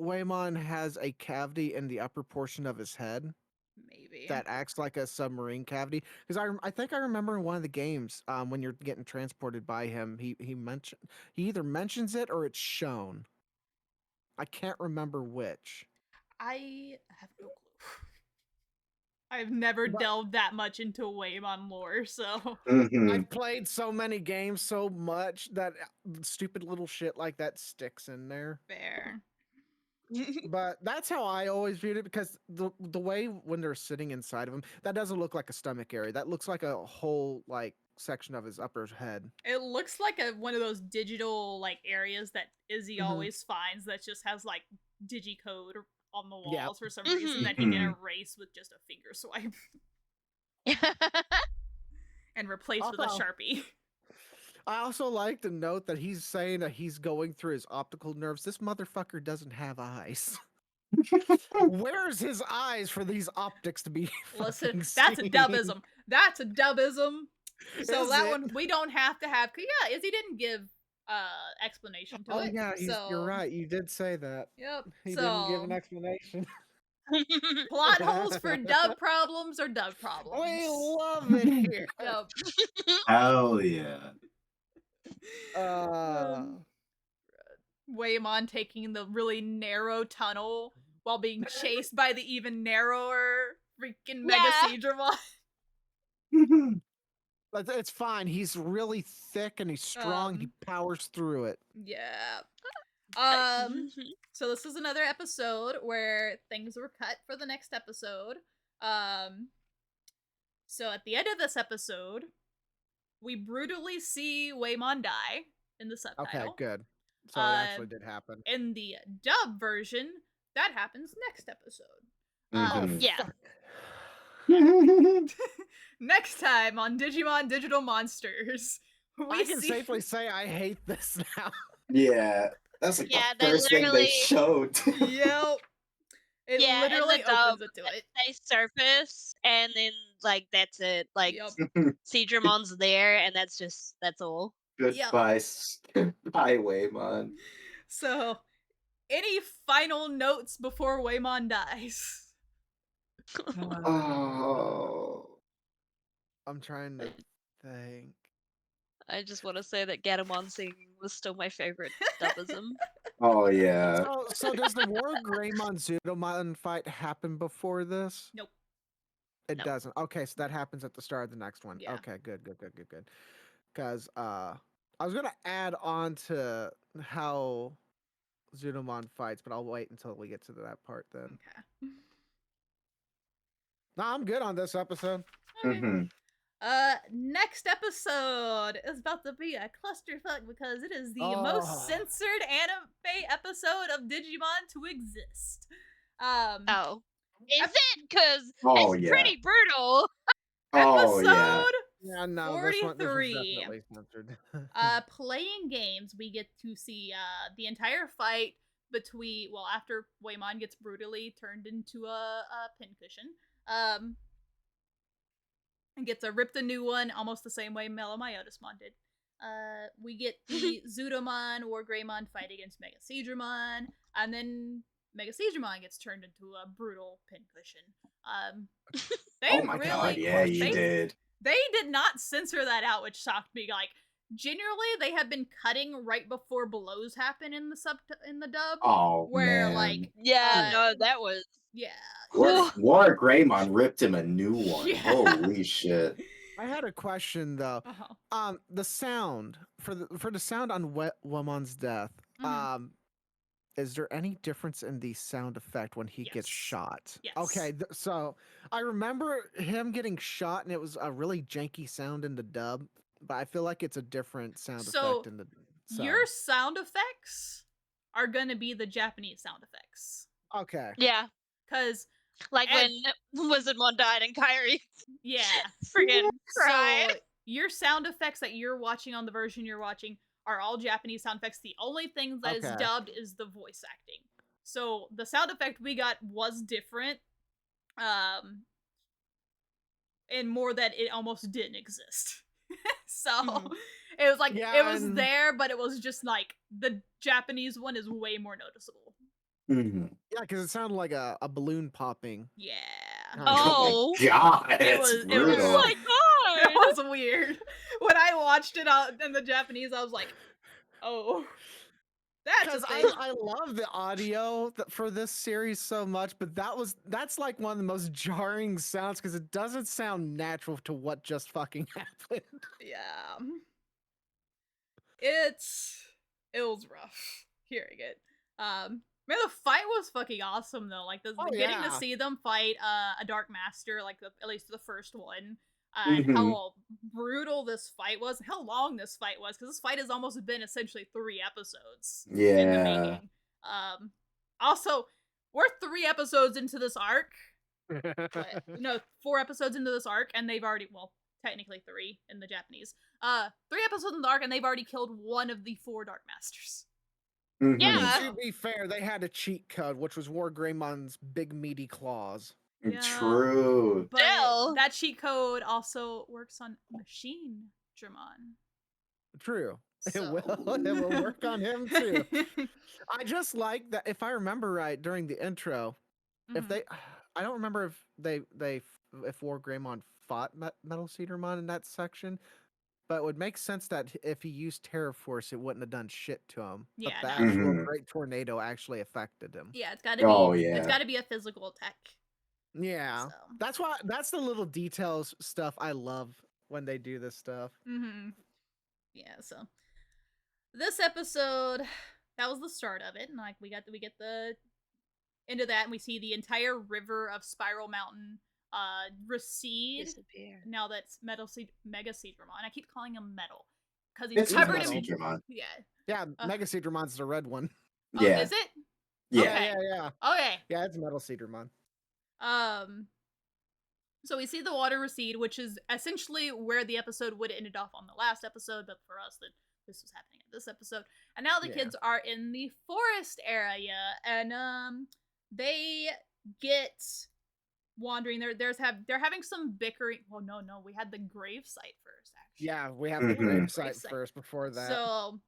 Waymon has a cavity in the upper portion of his head Maybe. that acts like a submarine cavity. Because I think I remember in one of the games, when you're getting transported by him, he either mentions it or it's shown. I can't remember which. I have no clue. I've never But- delved that much into Waymon lore, so... Mm-hmm. I've played so many games so much that stupid little shit like that sticks in there. Fair. But that's how I always viewed it, because the way when they're sitting inside of him, that doesn't look like a stomach area. That looks like a whole like section of his upper head. It looks like one of those digital like areas that Izzy Mhm. always finds that just has like digicode on the walls Yep. for some reason that he can erase with just a finger swipe and replace with a Also- Sharpie. I also like to note that he's saying that he's going through his optical nerves. This motherfucker doesn't have eyes. Where's his eyes for these optics to be? Listen, fucking that's a seen? dubism. That's a dubism. So Is that it? one we don't have to have. 'Cause yeah, Izzy didn't give explanation to Oh it. yeah, so you're right. You did say that. Yep. He so didn't give an explanation. plot holes for dub problems or dub problems. We love it here. Yep. Hell yeah. Waymon taking the really narrow tunnel while being chased by the even narrower freaking Metalseadramon. But it's fine. He's really thick and he's strong. He powers through it. Yeah. So this is another episode where things were cut for the next episode. So at the end of this episode, we brutally see Waymon die in the subtitle. Okay, good. So it actually did happen. In the dub version, that happens next episode. Yeah. Next time on Digimon Digital Monsters, I can safely say I hate this now. Yeah, that's like Yeah, the they first thing they literally- showed. Yep. It Yeah, in the literally dub, opens it to it. They surface, and then like that's it. Like Yep. Seadramon's there, and that's all. Goodbye, Highwayman. So, any final notes before Waymon dies? Oh. I'm trying to think. I just want to say that Gatomon singing was still my favorite dubism. Oh yeah. So does the War Greymon Zudomon fight happen before this? Nope. It Nope. doesn't. Okay, so that happens at the start of the next one. Yeah. Okay, good. Because I was gonna add on to how Zudomon fights, but I'll wait until we get to that part then. Okay. No, I'm good on this episode. Mm-hmm. Next episode is about to be a clusterfuck because it is the most censored anime episode of Digimon to exist. Oh, is it? Because Oh, it's yeah. pretty brutal. Oh yeah. Episode Yeah, no, this one's 43. definitely censored. Playing games, we get to see the entire fight between, well, after Waymon gets brutally turned into a pincushion, and gets ripped a new one almost the same way Metalseadramon did. We get the Zudomon or Greymon fight against Metalseadramon, and then Metalseadramon gets turned into a brutal pincushion. They Oh my really, god, yeah, you did. They did not censor that out, which shocked me. Like, generally, they have been cutting right before blows happen in the dub. Oh where man. like Yeah, no, that was. yeah. War Greymon ripped him a new one. Yeah. Holy shit. I had a question though. The sound for the sound on Womon's death. Mhm. Is there any difference in the sound effect when he gets Yes. shot? Yes. Okay, so I remember him getting shot, and it was a really janky sound in the dub, but I feel like it's a different sound So, effect in the sub. Your sound effects are gonna be the Japanese sound effects. Okay. Yeah, Cause like And- when Wizardmon died and Kyrie yeah. friggin' cried. So your sound effects that you're watching on the version you're watching are all Japanese sound effects. The only thing that is Okay. dubbed is the voice acting. So the sound effect we got was different. And more that it almost didn't exist. So Mhm. it was like Yeah, it was and- there, but it was just like the Japanese one is way more noticeable. Mhm. Yeah, because it sounded like a balloon popping. Yeah. Oh. my god, It it's was- it brutal. was Oh my It god! was weird. When I watched it out in the Japanese, I was like, oh. That's Because a thing. I love the audio for this series so much, but that's like one of the most jarring sounds because it doesn't sound natural to what just fucking happened. Yeah. It was rough hearing it. Man, the fight was fucking awesome though. Like getting to yeah. see them fight a Dark Master, like at least the first one, and how brutal this fight was, how long this fight was, because this fight has almost been essentially 3 episodes in the Yeah. making. Also, we're 3 episodes into this arc. No, 4 episodes into this arc, and they've already, well, technically 3 in the Japanese. 3 episodes in the arc, and they've already killed one of the 4 Dark Masters. Mhm. Yeah. To be fair, they had a cheat code, which was War Greymon's big meaty claws. Yeah. True. But Still. that cheat code also works on Machine Dramon. True. So. It will work on him too. I just like that. If I remember right, during the intro, if Mhm. they, I don't remember if War Greymon fought Metalseadramon in that section, but it would make sense that if he used Terra Force, it wouldn't have done shit to him. Yeah, But the no. actual Mhm. Great Tornado actually affected him. Yeah, it's gotta be. Oh, It's yeah. gotta be a physical attack. Yeah, So. that's the little details stuff I love when they do this stuff. Mm-hmm. Yeah. So this episode, that was the start of it, and like we get the end of that, and we see the entire river of Spiral Mountain recede. Disappear. Now that's Mega Seedramon. I keep calling him Metal because It's he's covered in. Metal. Yeah. Yeah, Mega Seedramon's the red one. Oh, Yeah. is it? Yeah. Okay. Yeah. Okay. Yeah, it's Metal Seedramon. So we see the water recede, which is essentially where the episode would have ended off on the last episode, but for us, that this was happening in this episode. And now the Yeah. kids are in the forest area, and they get wandering. They're having some bickering. Well, no, we had the grave site first, actually. Yeah, we have Mhm. the grave Grave site site. first before that. So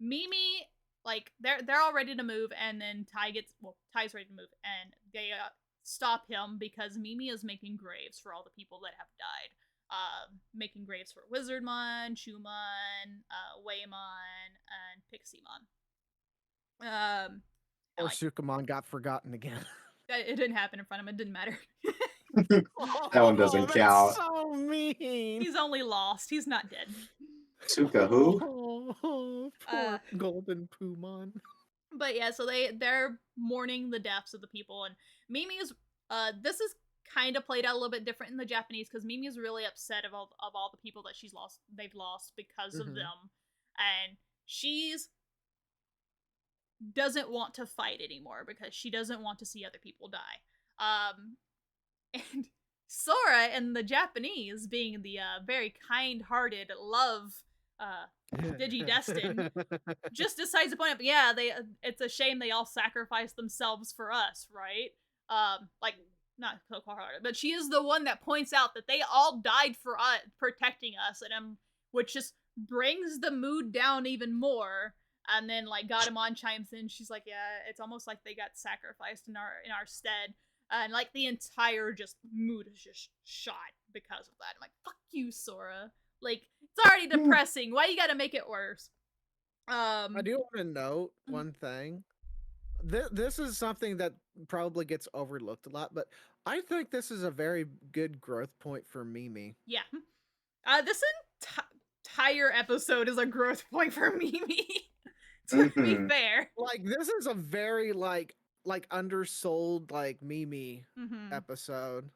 Mimi, like they're all ready to move, and then Ty's ready to move, and they stop him because Mimi is making graves for all the people that have died. Making graves for Wizardmon, Chumon, Waymon, and Pixiemon. Or like, Sukamon got forgotten again. it didn't happen in front of him. It didn't matter. That one doesn't that's count. so mean. He's only lost. He's not dead. Suka who? Oh, poor Golden Pumon. But yeah, so they're mourning the deaths of the people, and Mimi is this is kind of played out a little bit different in the Japanese because Mimi is really upset of all the people that they've lost because of Mhm. them, and she's doesn't want to fight anymore because she doesn't want to see other people die. And Sora in the Japanese, being the very kind-hearted love Digidestin, just decides to point out, yeah, it's a shame they all sacrificed themselves for us, right? Like, not so hard, but she is the one that points out that they all died for us, protecting us, and which just brings the mood down even more. And then like Godemon chimes in, she's like, yeah, it's almost like they got sacrificed in our stead. And like the entire just mood is just shot because of that. I'm like, fuck you, Sora. Like, it's already depressing. Why you gotta make it worse? I do want to note one thing. This is something that probably gets overlooked a lot, but I think this is a very good growth point for Mimi. Yeah. This entire episode is a growth point for Mimi. To be fair. Like, this is a very like undersold like Mimi Mhm. episode.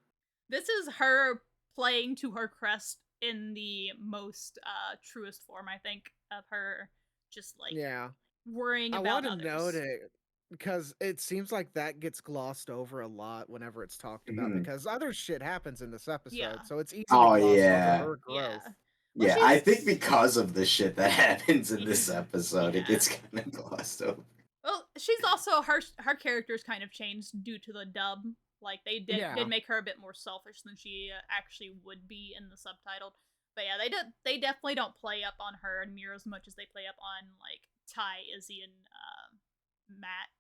This is her playing to her crest in the most truest form, I think, of her just like Yeah. worrying I about want to others. note it because it seems like that gets glossed over a lot whenever it's talked about Mhm. because other shit happens in this episode, Yeah. so it's easy Oh, to gloss yeah. over her growth. Yeah. Well, Yeah, I she's- think because of the shit that happens in this Yeah. episode, Yeah. it gets kind of glossed over. Well, she's also her character's kind of changed due to the dub. Like they did make her a bit more selfish than she actually would be in the subtitled. But yeah, they definitely don't play up on her and Mira as much as they play up on like Ty, Izzy, and Matt.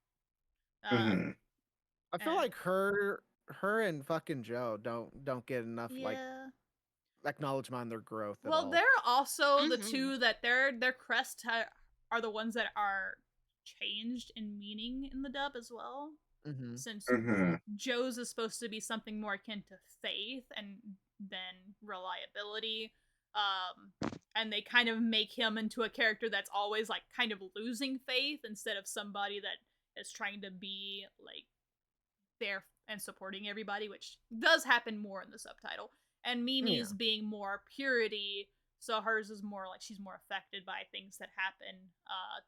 Mhm. I feel like her and fucking Joe don't get enough like acknowledgement on their growth at Well, all. they're also the Mhm. two that their crest are the ones that are changed in meaning in the dub as well. Mhm. Since Mhm. Joe's is supposed to be something more akin to faith and than reliability. And they kind of make him into a character that's always like kind of losing faith instead of somebody that is trying to be like there and supporting everybody, which does happen more in the subtitle. And Mimi's being more purity, so hers is more like she's more affected by things that happen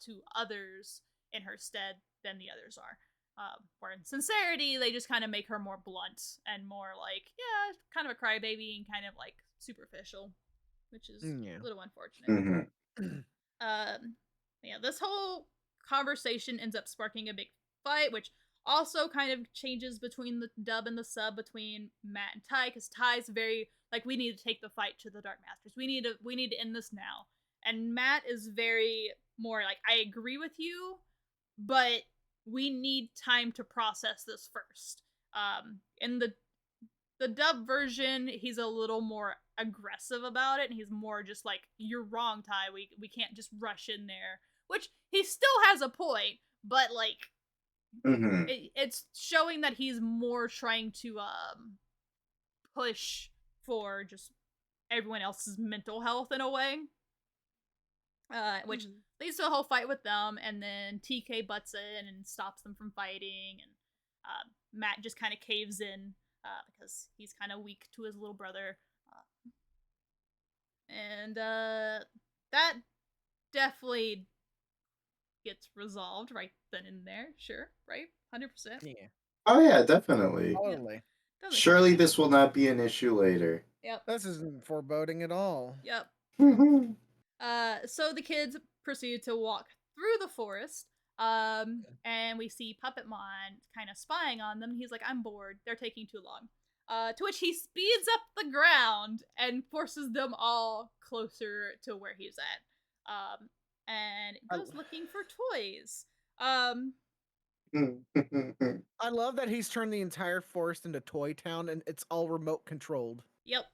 to others in her stead than the others are. Where in Sincerity, they just kind of make her more blunt and more like, yeah, kind of a crybaby and kind of like superficial, which is Yeah. a little unfortunate. Mhm. Yeah, this whole conversation ends up sparking a big fight, which also kind of changes between the dub and the sub between Matt and Ty, because Ty's very like, we need to take the fight to the Dark Masters. We need to end this now. And Matt is very more like, I agree with you, but we need time to process this first. In the dub version, he's a little more aggressive about it, and he's more just like, "You're wrong, Ty. We can't just rush in there." Which he still has a point, but like, Mhm. it's showing that he's more trying to push for just everyone else's mental health in a way. Which leads to a whole fight with them, and then TK butts in and stops them from fighting, and Matt just kind of caves in because he's kind of weak to his little brother. And that definitely gets resolved right then and there. Sure, right? 100%. Yeah. Oh yeah, definitely. Totally. Doesn't Surely seem- this will not be an issue later. Yep. This isn't foreboding at all. Yep. Mhm. So the kids proceed to walk through the forest. And we see Puppetmon kind of spying on them. He's like, I'm bored. They're taking too long. To which he speeds up the ground and forces them all closer to where he's at. And goes looking for toys. I love that he's turned the entire forest into Toy Town and it's all remote controlled. Yep.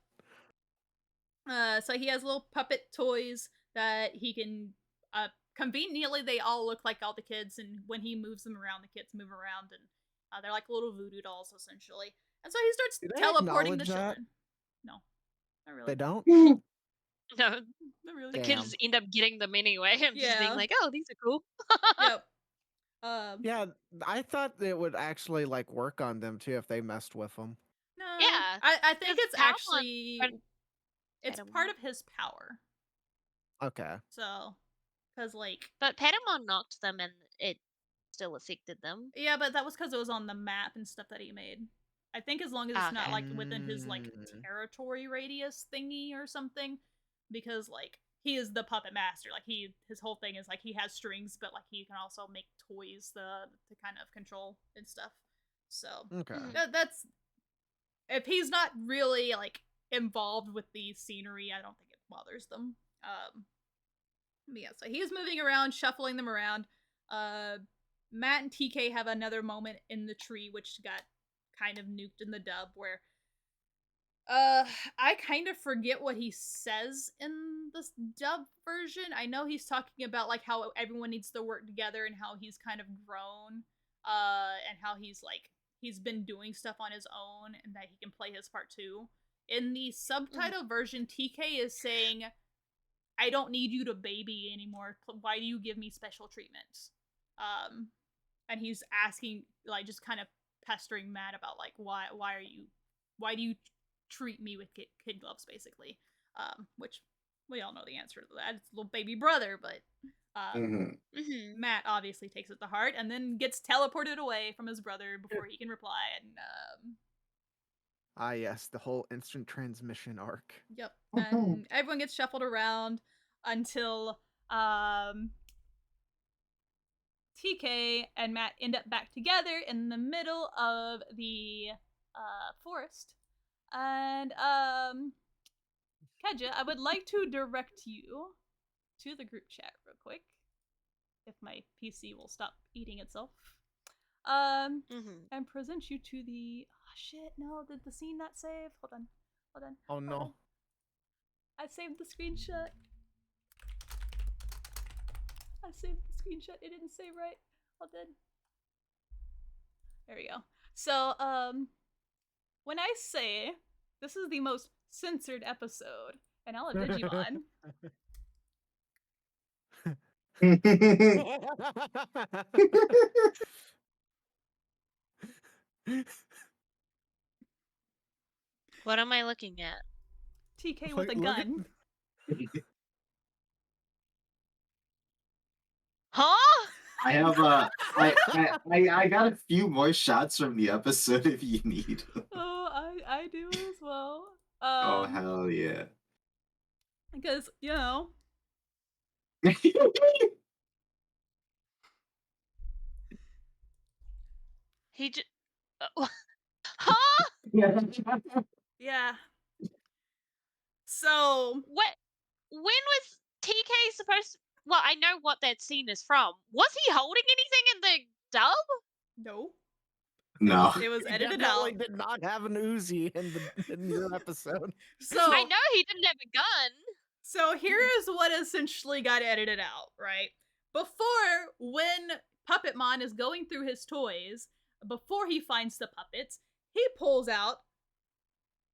So he has little puppet toys that he can conveniently they all look like all the kids, and when he moves them around, the kids move around, and they're like little voodoo dolls essentially. And so he starts Do they teleporting the acknowledge that? children. No, not really. They don't? No, Not really. the Damn. kids end up getting them anyway. I'm just being Yeah. like, oh, these are cool. Yep. Yeah, I thought it would actually like work on them too if they messed with them. No. Yeah, I think 'cause it's Patamon- actually Pardon? it's Patamon. part of his power. Okay. So, because like But Patamon knocked them and it still affected them. yeah, but that was because it was on the map and stuff that he made. I think as long as it's not Okay. like within his like Mm. territory radius thingy or something, because like he is the puppet master. Like his whole thing is like he has strings, but like he can also make toys to kind of control and stuff. So Okay. that's if he's not really like involved with the scenery, I don't think it bothers them. But yeah, so he's moving around, shuffling them around. Matt and TK have another moment in the tree, which got kind of nuked in the dub, where I kind of forget what he says in this dub version. I know he's talking about like how everyone needs to work together and how he's kind of grown, and how he's been doing stuff on his own and that he can play his part too. In the subtitle version, TK is saying, I don't need you to baby anymore. Why do you give me special treatment? And he's asking, like, just kind of pestering Matt about like why do you treat me with kid gloves, basically? Which we all know the answer to that. It's little baby brother, but Mhm. Matt obviously takes it to heart and then gets teleported away from his brother before he can reply. And Ah, yes, the whole instant transmission arc. yep, and everyone gets shuffled around until TK and Matt end up back together in the middle of the forest. And Keja, I would like to direct you to the group chat real quick, if my PC will stop eating itself. And present you to the. Oh shit! No, did the scene not save? Hold on. Oh hold no. on. I saved the screenshot. It didn't save right. Hold on. There we go. So, when I say this is the most censored episode in all of Digimon, What am I looking at? TK with a Look at- gun. Huh? I have I got a few more shots from the episode if you need. Oh, I do as well. Oh hell yeah! Because you know, He just. Huh? yeah. So What? When was TK supposed to. Well, I know what that scene is from. Was he holding anything in the dub? no, No. it was He edited definitely out. did not have an Uzi in the episode. So I know he didn't have a gun. So here is what essentially got edited out, right? Before, when Puppetmon is going through his toys, before he finds the puppets, he pulls out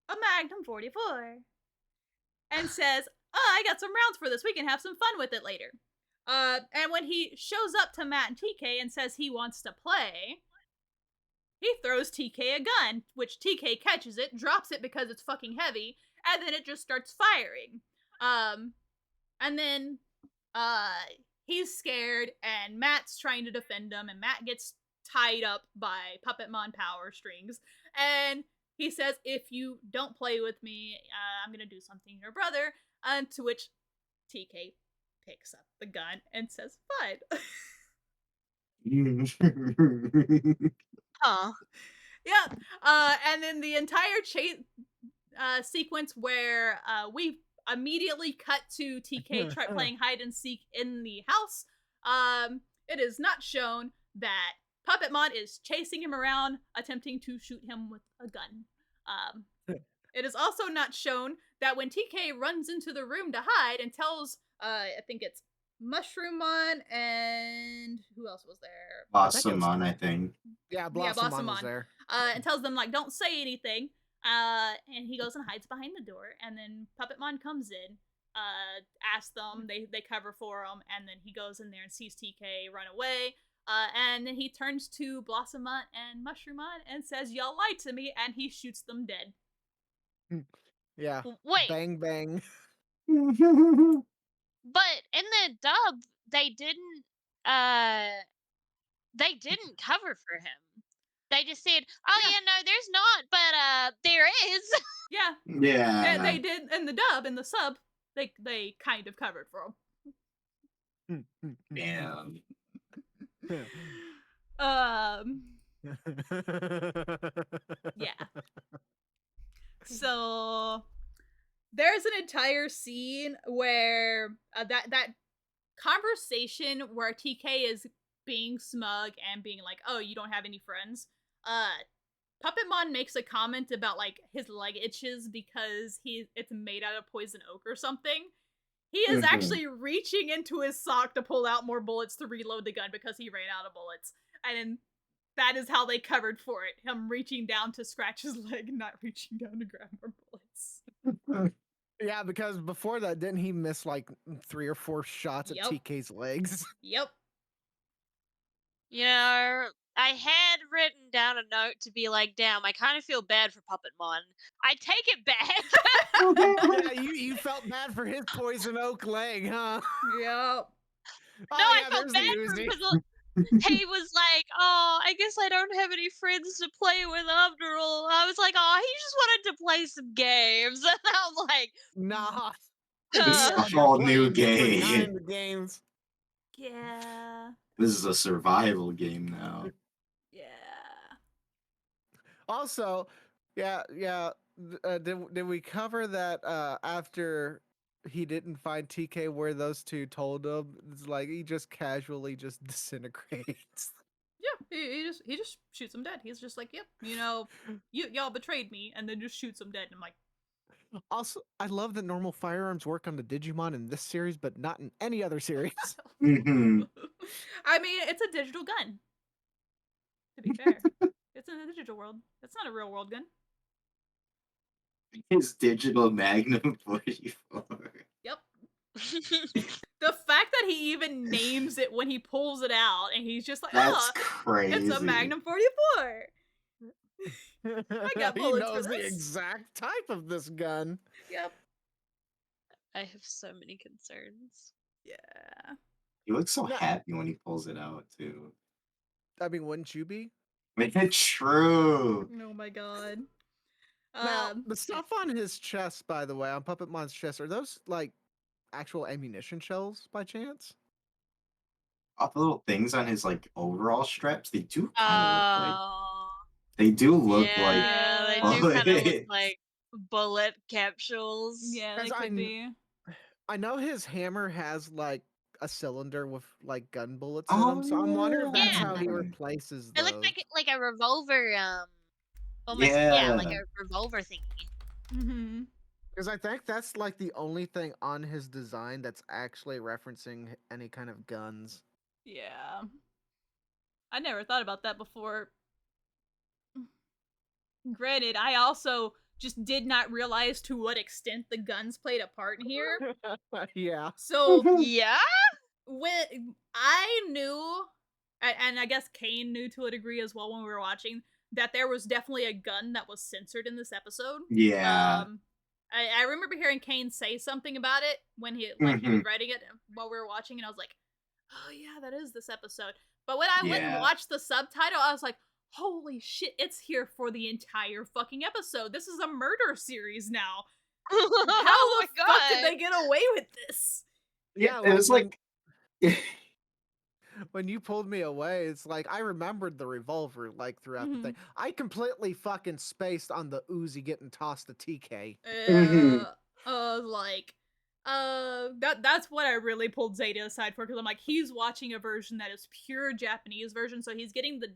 a Magnum 44 and says, "Oh, I got some rounds for this. We can have some fun with it later." And when he shows up to Matt and TK and says he wants to play, he throws TK a gun, which TK catches it, drops it because it's fucking heavy, and then it just starts firing. And then he's scared and Matt's trying to defend him and Matt gets tied up by Puppetmon power strings and he says, "If you don't play with me, I'm gonna do something to your brother." And to which TK picks up the gun and says, "Fine." Huh. Yeah. And then the entire chase sequence where we immediately cut to TK playing hide and seek in the house. It is not shown that Puppetmon is chasing him around, attempting to shoot him with a gun. It is also not shown that when TK runs into the room to hide and tells, I think it's Mushroomon and who else was there? Awesome, I think. Yeah, Blossomon was Blossomon. there. And tells them like, "Don't say anything." And he goes and hides behind the door, and then Puppetmon comes in, asks them, they cover for him, and then he goes in there and sees TK run away. And then he turns to Blossomon and Mushroomon and says, "Y'all lied to me," and he shoots them dead. Yeah. Wait, Bang bang. but in the dub, they didn't cover for him. They just said, "Oh Yeah. yeah, no, there's not, but there is." Yeah, Yeah. they did in the dub, in the sub, they kind of covered for him. Damn. Yeah. So there's an entire scene where that conversation where TK is being smug and being like, "Oh, you don't have any friends." Puppetmon makes a comment about like his leg itches because it's made out of poison oak or something. He is actually reaching into his sock to pull out more bullets to reload the gun because he ran out of bullets. And that is how they covered for it. Him reaching down to scratch his leg, not reaching down to grab more bullets. Yeah, because before that, didn't he miss like 3 or 4 shots at Yep. TK's legs? Yep. You know, I had written down a note to be like, "Damn, I kind of feel bad for Puppetmon." I take it back. Yeah, you felt bad for his poison oak leg, huh? Yep. Oh, No, I yeah, felt there's bad the for him Uzi. because he was like, "Oh, I guess I don't have any friends to play with after all." I was like, "Oh, he just wanted to play some games," and I'm like, Nah. It's a You're whole new playing different game. kind of games. Yeah. This is a survival game now. Yeah. Also, yeah. Did we cover that after he didn't find TK where those two told him? It's like he just casually just disintegrates. Yeah, he just shoots him dead. He's just like, "Yep, you know, y'all betrayed me," and then just shoots him dead. And I'm like, Also, I love that normal firearms work on the Digimon in this series, but not in any other series. I mean, it's a digital gun. To be fair, it's in the digital world. It's not a real world gun. His digital Magnum 44. Yep. The fact that he even names it when he pulls it out, and he's just like, That's "Oh, crazy. it's a Magnum 44." I got He bullets for knows the this. exact type of this gun. Yep. I have so many concerns. Yeah. He looks so No. happy when he pulls it out too. I mean, wouldn't you be? It's true. Oh my god. Now, the stuff on his chest, by the way, on Puppetmon's chest, are those like actual ammunition shells by chance? All the little things on his like overall straps, they do kind of look like. Oh, They do look like. yeah, they Yeah. do kind of look bullets. like bullet capsules. Yeah, they As could be. I know his hammer has like a cylinder with like gun bullets in Oh them, so I'm wondering if that's how he Yeah. replaces It looked those. like a revolver, almost like Yeah. a revolver thingy. Mm-hmm. Because I think that's like the only thing on his design that's actually referencing any kind of guns. Yeah. I never thought about that before. Granted, I also just did not realize to what extent the guns played a part in here. Yeah. So Yeah. when I knew, and I guess Kain knew to a degree as well when we were watching, that there was definitely a gun that was censored in this episode. Yeah. I remember hearing Kain say something about it when he was Mhm. writing it while we were watching, and I was like, oh yeah, that is this episode. But when I went and Yeah. watched the subtitle, I was like, holy shit, it's here for the entire fucking episode. This is a murder series now. How Oh the my fuck did God. they get away with this? Yeah, It was like. when you pulled me away, it's like I remembered the revolver like throughout the thing. I completely fucking spaced on the Uzi getting tossed to TK. Mhm. Like, that's what I really pulled Zeta aside for, because I'm like, he's watching a version that is pure Japanese version, so he's getting the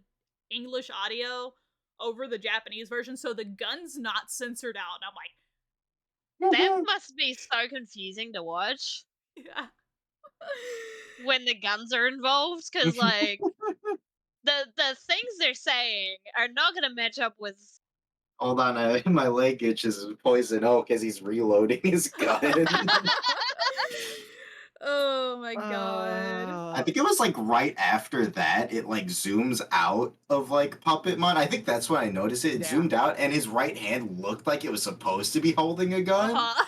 English audio over the Japanese version, so the gun's not censored out. And I'm like, That must be so confusing to watch yeah. when the guns are involved, because like the things they're saying are not gonna match up with. Hold on, my leg itches poison oak as he's reloading his gun. Oh my god. I think it was like right after that, it like zooms out of like Puppetmon. I think that's when I noticed it. It Yeah. zoomed out and his right hand looked like it was supposed to be holding a gun. Uh-huh.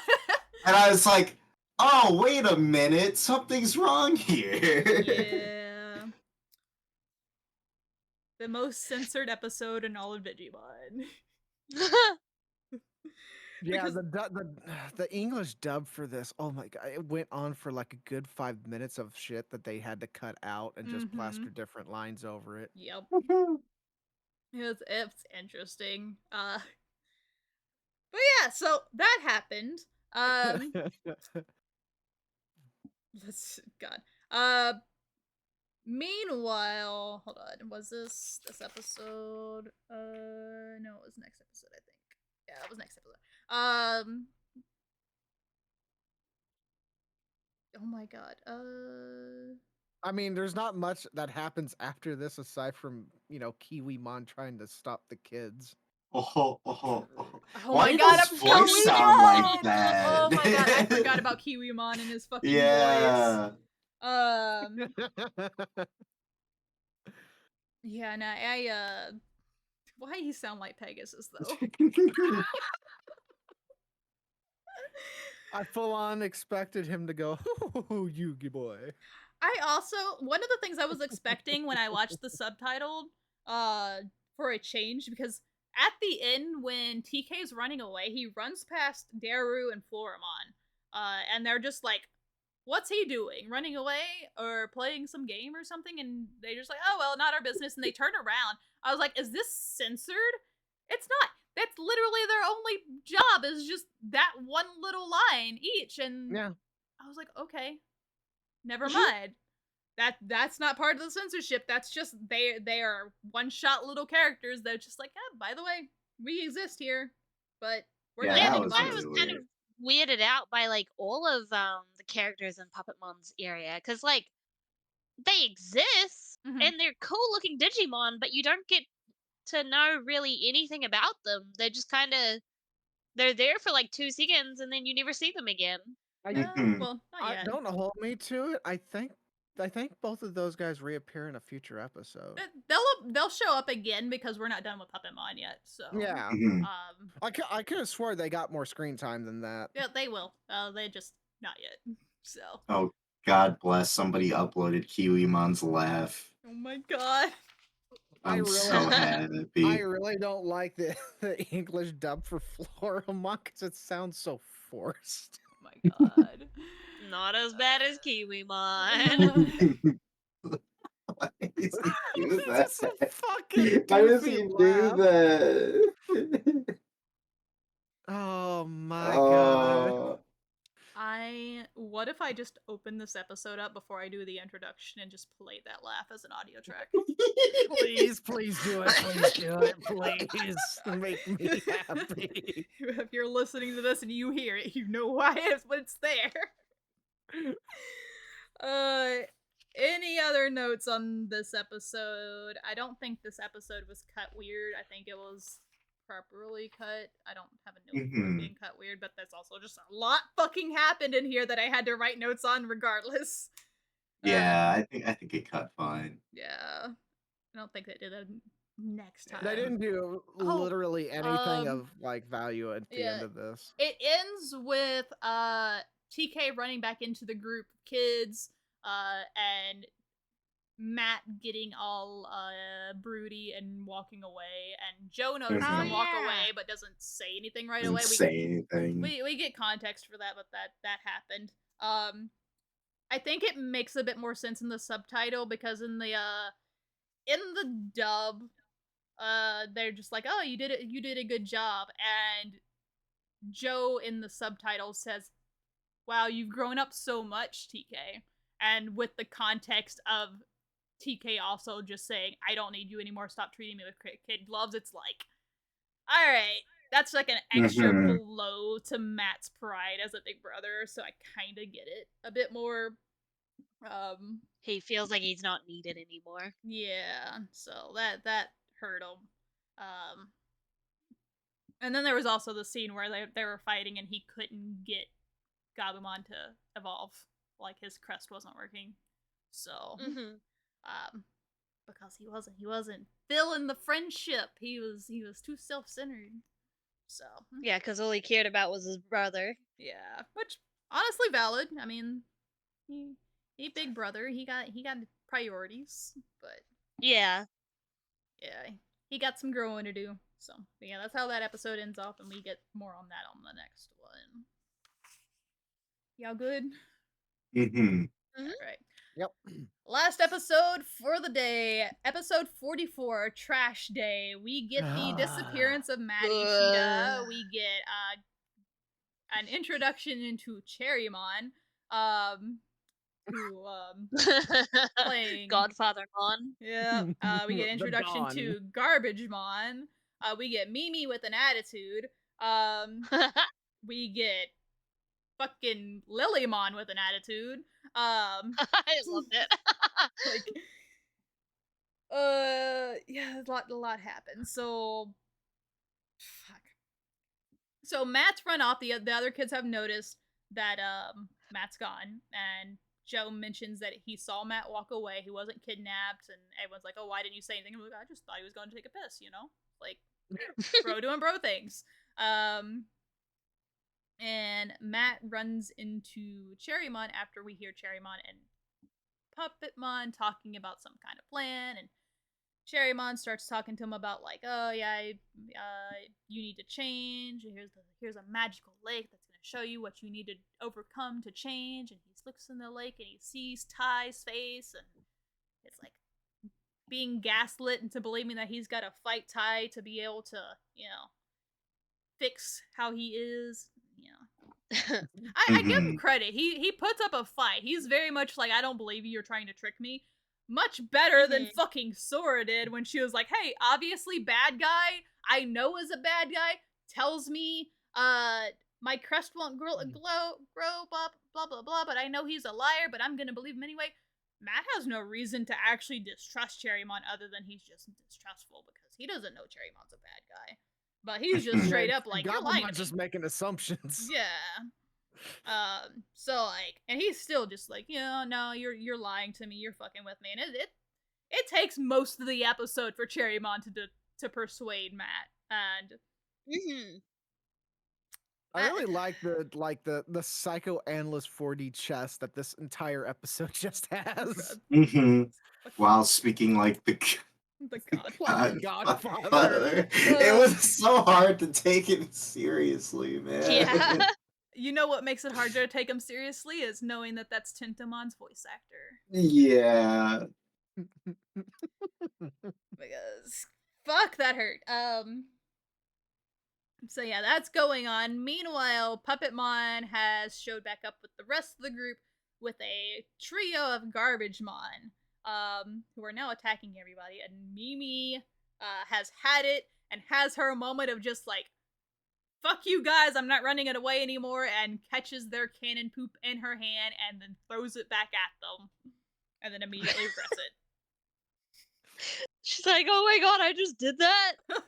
And I was like, oh, wait a minute, something's wrong here. Yeah. The most censored episode in all of Digimon. Yeah, Because- the English dub for this, oh my god, it went on for like a good 5 minutes of shit that they had to cut out and just plaster different lines over it. Yep. It's interesting. But yeah, so that happened. Let's God. Meanwhile, hold on. Was this episode? No, it was next episode, I think. Yeah, it was next episode. Oh my god. I mean, there's not much that happens after this aside from, Kiwimon trying to stop the kids. Oh Why my does god, his I'm voice sound like Kiwimon! that? Oh my god, I forgot about Kiwimon and his fucking voice. Yeah. Yeah, no, why he sound like Pegasus though? I full on expected him to go, oh, Yugi boy. I also, one of the things I was expecting when I watched the subtitled, for a change, because at the end when TK's running away, he runs past Daru and Floramon, and they're just like, what's he doing? Running away or playing some game or something? And they just like, oh well, not our business, and they turn around. I was like, is this censored? It's not. That's literally their only job, is just that one little line each. And Yeah. I was like, okay, never mind. That's not part of the censorship. That's just they are one-shot little characters that are just like, by the way, we exist here, but we're Yeah, Yeah, that that's was why I really was kind of weirded out by like all of the characters in Puppetmon's area, because like they exist and they're cool looking Digimon, but you don't get to know really anything about them. They're just kind of they're there for like 2 seconds and then you never see them again. Well, not yet. Don't hold me to it. I think both of those guys reappear in a future episode. They'll show up again because we're not done with Puppetmon yet. So Yeah. Mhm. I could have swore they got more screen time than that. Yeah, they will. They just not yet. So. Oh, God bless, somebody uploaded Kiwimon's laugh. Oh my god. I'm so I happy. really don't like the English dub for Floramon because it sounds so forced. Oh my god. Not as bad as Kiwimon. Why does he do It's that? just a fucking Why does goofy he do laugh. that? Oh my god. What if I just open this episode up before I do the introduction and just play that laugh as an audio track? Please do it. Please do it. Please make me happy. If you're listening to this and you hear it, you know why it's there. Any other notes on this episode? I don't think this episode was cut weird. I think it was properly cut. I don't have a note for it being cut weird, but that's also just a lot fucking happened in here that I had to write notes on regardless. Yeah, I think it cut fine. Yeah. I don't think they did that next time. They didn't do literally anything of like value at the end of this. It ends with TK running back into the group of kids, and Matt getting all broody and walking away, and Joe notices him walk away but doesn't say anything right away. Doesn't say anything. We get context for that, but that happened. I think it makes a bit more sense in the subtitle because in the dub, they're just like, "Oh, you did a good job," and Joe in the subtitle says, "Wow, you've grown up so much, TK." And with the context of TK also just saying, "I don't need you anymore, stop treating me with kid gloves," it's like, alright, that's like an extra blow to Matt's pride as a big brother, so I kinda get it a bit more. He feels like he's not needed anymore. Yeah, so that hurt him. And then there was also the scene where they were fighting and he couldn't get Gabumon to evolve, like his crest wasn't working. So, because he wasn't feeling the friendship. He was too self-centered. So yeah, because all he cared about was his brother. Yeah, which honestly valid. I mean, he big brother. He got priorities, but yeah, he got some growing to do. So but yeah, that's how that episode ends off, and we get more on that on the next one. Y'all good? All right. Yep. Last episode for the day, episode 44, Trash Day. We get the disappearance of Matt Ishida. We get an introduction into Cherrymon, who playing Godfathermon. Yeah. We get introduction to Garbagemon. We get Mimi with an attitude. We get fucking Lilymon with an attitude. I loved it. Yeah, a lot happens. So, fuck. So Matt's run off. The other kids have noticed that Matt's gone, and Joe mentions that he saw Matt walk away. He wasn't kidnapped, and everyone's like, "Oh, why didn't you say anything?" I'm like, "I just thought he was going to take a piss, you know, like bro doing bro things." And Matt runs into Cherrymon after we hear Cherrymon and Puppetmon talking about some kind of plan, and Cherrymon starts talking to him about like, "Oh yeah, you need to change. Here's a magical lake that's gonna show you what you need to overcome to change." And he looks in the lake and he sees Ty's face, and it's like being gaslit into believing that he's got to fight Ty to be able to, fix how he is. I give him credit. He puts up a fight. He's very much like, "I don't believe you. You're trying to trick me." Much better than fucking Sora did when she was like, "Hey, obviously bad guy. I know is a bad guy. Tells me my crest won't grow, blah blah blah. But I know he's a liar. But I'm gonna believe him anyway." Matt has no reason to actually distrust Cherrymon other than he's just distrustful because he doesn't know Cherrymon's a bad guy. But he's just straight up like, "You're lying to me." Just making assumptions. Yeah. So like, and he's still just like, "Yeah, no, you're lying to me. You're fucking with me." And it takes most of the episode for Cherrymon to persuade Matt. And I really like the psychoanalyst 4D chess that this entire episode just has. Mm-hmm. While speaking like the The God. Like the Godfather. Godfather. It was so hard to take it seriously, man. Yeah. You know what makes it harder to take him seriously is knowing that that's Tintamon's voice actor. Yeah. Because fuck, that hurt. So yeah, that's going on. Meanwhile, Puppetmon has showed back up with the rest of the group with a trio of Garbagemon, who are now attacking everybody. And Mimi has had it and has her moment of just like, fuck you guys, I'm not running it away anymore, and catches their cannon poop in her hand and then throws it back at them. And then immediately regrets it. She's like, oh my god, I just did that. That's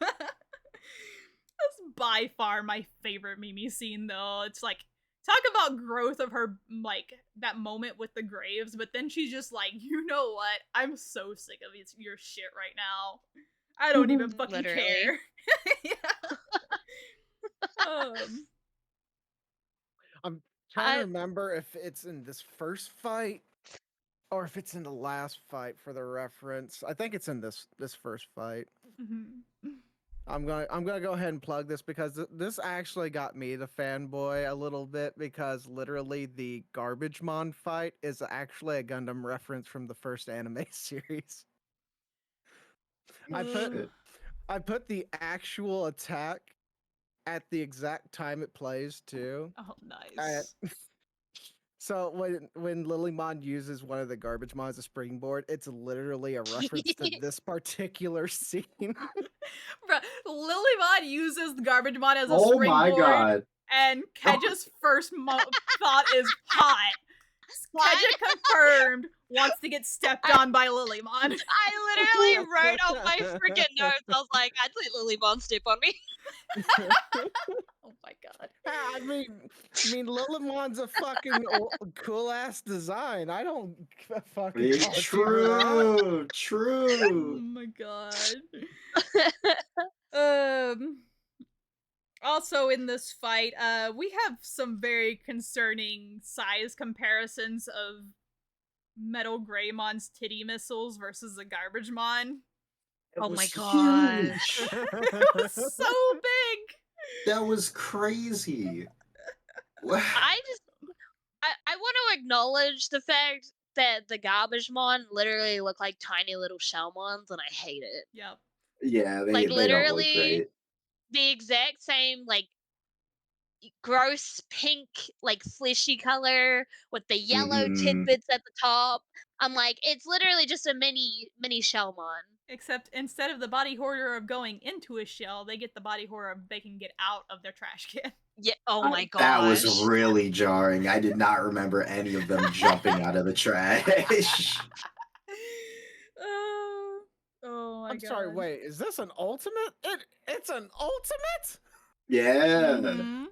by far my favorite Mimi scene, though. It's like, talk about growth of her, like, that moment with the graves, but then she's just like, you know what? I'm so sick of your shit right now. I don't even fucking Literally. care. Yeah. I'm trying I- to remember if it's in this first fight or if it's in the last fight for the reference. I think it's in this first fight. Mhm. I'm gonna go ahead and plug this because this actually got me the fanboy a little bit because literally the Garbagemon fight is actually a Gundam reference from the first anime series. I put the actual attack at the exact time it plays too. Oh, nice. So when Lilymon uses one of the Garbagemon as a springboard, it's literally a reference to this particular scene. Bruh, Lilymon uses the Garbagemon as a Oh springboard, my god. and Keja's first thought is hot. Keja confirmed wants to get stepped on by Lilymon. I literally wrote on my freaking notes. I was like, I'd let Lilymon step on me. Oh my god. I mean, Lilymon's a fucking cool ass design. I don't fucking It's fault you for that. Oh true. my god. Also in this fight, we have some very concerning size comparisons of Metal Greymon's titty missiles versus the Garbagemon. Oh was my god. huge. It was so big. That was crazy. I want to acknowledge the fact that the Garbagemon literally look like tiny little Shellmons, and I hate it. Yep. Yeah, Like, they don't look literally, great. the exact same, like, gross pink, like, fleshy color with the yellow Mhm. tidbits at the top. I'm like, it's literally just a mini Shellmon. Except instead of the body horror of going into a shell, they get the body horror of they can get out of their trash can. Yeah. Oh my gosh. That was really jarring. I did not remember any of them jumping out of the trash. Oh my I'm god. sorry, wait, is this an ultimate? It's an ultimate? Yeah. Mhm.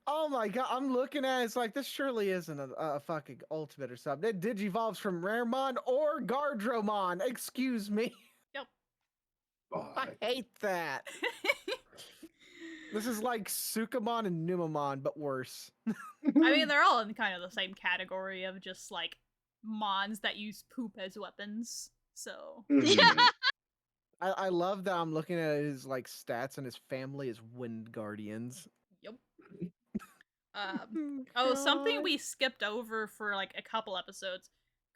Oh my god, I'm looking at it, it's like, this surely isn't a fucking ultimate or something. It digivolves from Raremon or Gardromon, excuse me. Yep. I hate that. This is like Sukamon and Numamon, but worse. I mean, they're all in kind of the same category of just like mons that use poop as weapons. So Mhm. I love that I'm looking at his like stats and his family is Wind Guardians. yep. Something we skipped over for like a couple episodes.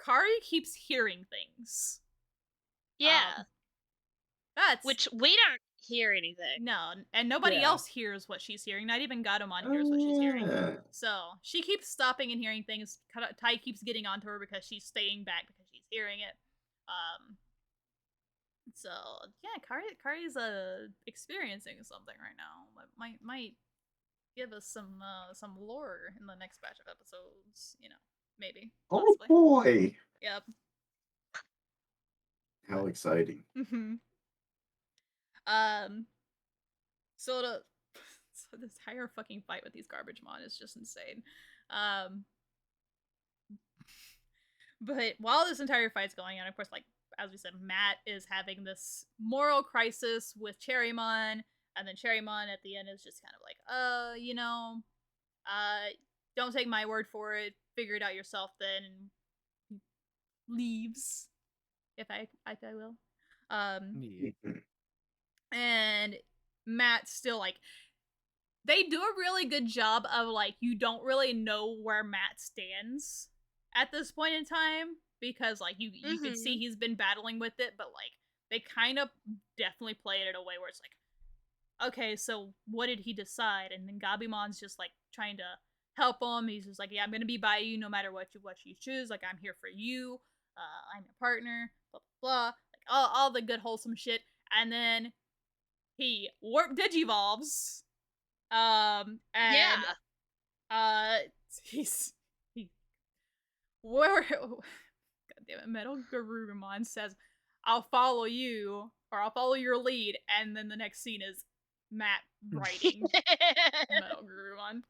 Kari keeps hearing things. Yeah. That's Which we don't hear anything. no, and nobody Yeah. else hears what she's hearing. Not even Gatomon hears what she's hearing. Yeah. So she keeps stopping and hearing things. Tai keeps getting onto her because she's staying back because she's hearing it. So yeah, Kari's experiencing something right now. Might give us some lore in the next batch of episodes. You know, maybe. Oh Possibly. boy. Yep. How exciting. Mm-hmm. So this entire fucking fight with these Garbagemon is just insane. But while this entire fight's going on, of course, like as we said, Matt is having this moral crisis with Cherrymon And then Cherrymon at the end is just kind of like, don't take my word for it. Figure it out yourself then. And leaves, if I will. Yeah. And Matt's still like, they do a really good job of like, you don't really know where Matt stands at this point in time, because like you could see he's been battling with it, but like they kind of definitely play it in a way where it's like, okay, so what did he decide? And then Gabimon's just like trying to help him. He's just like, yeah, I'm gonna be by you no matter what you choose. Like, I'm here for you. I'm your partner. Blah blah blah. Like all the good wholesome shit. And then he warp digivolves. And he's where God damn it, Metal Garurumon says, I'll follow you, or I'll follow your lead, and then the next scene is Matt writing Metal Garurumon.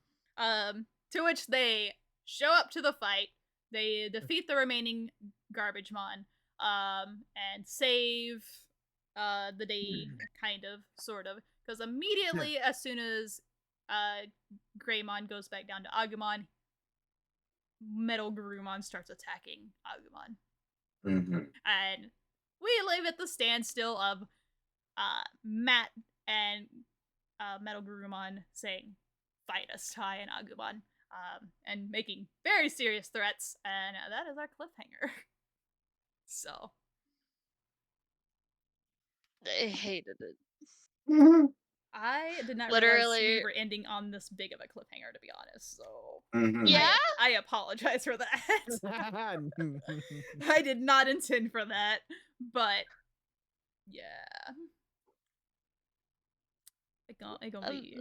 To which they show up to the fight, they defeat the remaining Garbagemon, and save the day, kind of, sort of, because immediately as soon as Greymon goes back down to Agumon, Metal Garurumon starts attacking Agumon. And we live at the standstill of Matt and Metal Garurumon saying, fight us, Tai and Agumon, and making very serious threats, and that is our cliffhanger. So. I hated it. I did not realize Literally. we were ending on this big of a cliffhanger, to be honest, so Yeah? I apologize for that. I did not intend for that, but yeah. It gonna be.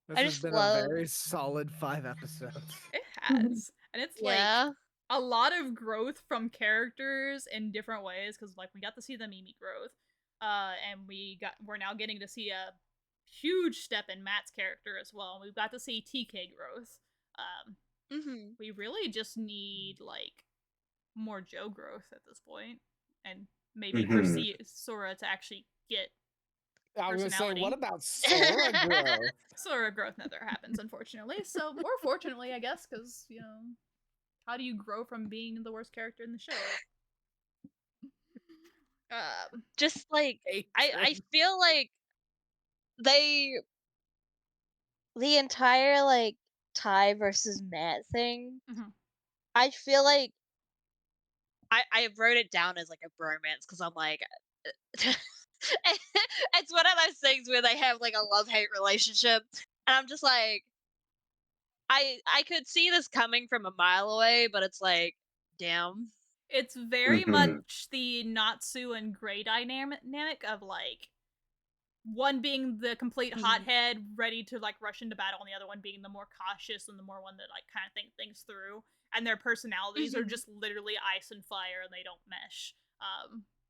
This I has just been love. a very solid 5 episodes. It has. And it's like Yeah. a lot of growth from characters in different ways, because like we got to see the Mimi growth. And we're now getting to see a huge step in Matt's character as well. And we've got to see TK growth. We really just need like more Joe growth at this point, and maybe for Sora to actually get I was gonna say, personality. what about Sora growth? Sora growth never happens, unfortunately. So, or fortunately, I guess, because how do you grow from being the worst character in the show? Just like I feel like the entire like Tai versus Matt thing. I feel like I wrote it down as like a bromance because I'm like, it's one of those things where they have like a love-hate relationship, and I'm just like, I could see this coming from a mile away, but it's like, damn. It's very much the Natsu and Gray dynamic of like one being the complete hothead, ready to like rush into battle, and the other one being the more cautious and the more one that like kind of think things through. And their personalities are just literally ice and fire, and they don't mesh.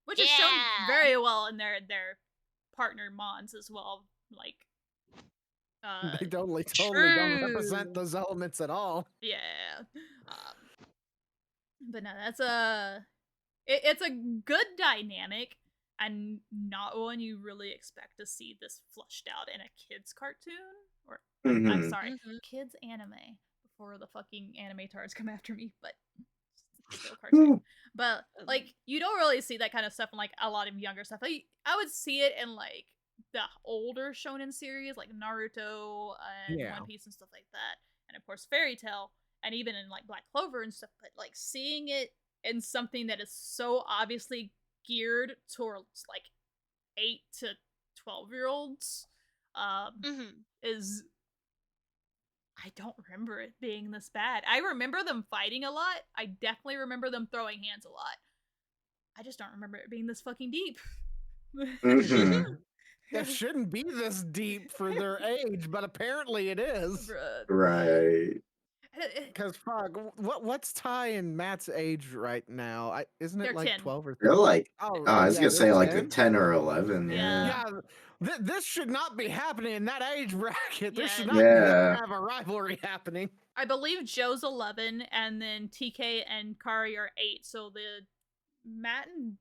Which is shown very well in their partner Mons as well. Like, they totally don't represent those elements at all. Yeah. But no, that's it's a good dynamic, and not one you really expect to see this flushed out in a kids cartoon, or I'm sorry, kids anime, before the fucking animators come after me, but still cartoon. But like, you don't really see that kind of stuff in like a lot of younger stuff. Like, I would see it in like the older shonen series like Naruto and One Piece and stuff like that, and of course Fairy Tail, and even in like Black Clover and stuff. But like, seeing it in something that is so obviously geared towards like 8 to 12-year-olds is, I don't remember it being this bad. I remember them fighting a lot. I definitely remember them throwing hands a lot. I just don't remember it being this fucking deep. It shouldn't be this deep for their age, but apparently it is. Right. Because fuck, what's Ty and Matt's age right now? Isn't it They're like 10. 12 or 13? They're like, I was yeah, gonna say they're like 10? a 10 or 11. Yeah. This should not be happening in that age bracket. There should not have a rivalry happening. I believe Joe's 11, and then TK and Kari are 8. So the Matt and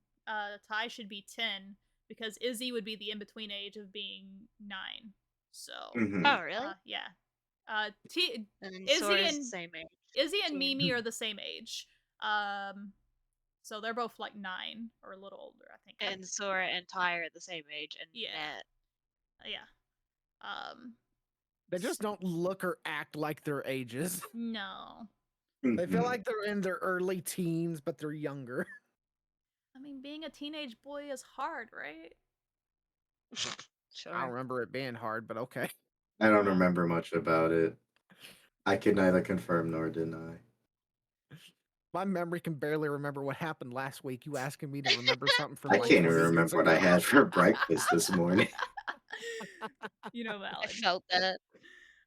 Ty should be 10, because Izzy would be the in-between age of being 9. So, Mhm. Oh, really? yeah. And Izzy Sora's the and same age. Izzy and So- Mimi are the same age. So they're both like 9 or a little older, I think. And Sora and Ty are the same age, and Yeah. Matt. Yeah. They just don't look or act like their ages. No. They feel Mhm. like they're in their early teens, but they're younger. I mean, being a teenage boy is hard, right? Sure. I don't remember it being hard, but okay. I don't remember much about it. I can neither confirm nor deny. My memory can barely remember what happened last week. You asking me to remember something from I like can't 20 even years remember what I ago? had for breakfast this morning. You know, I valid. felt that.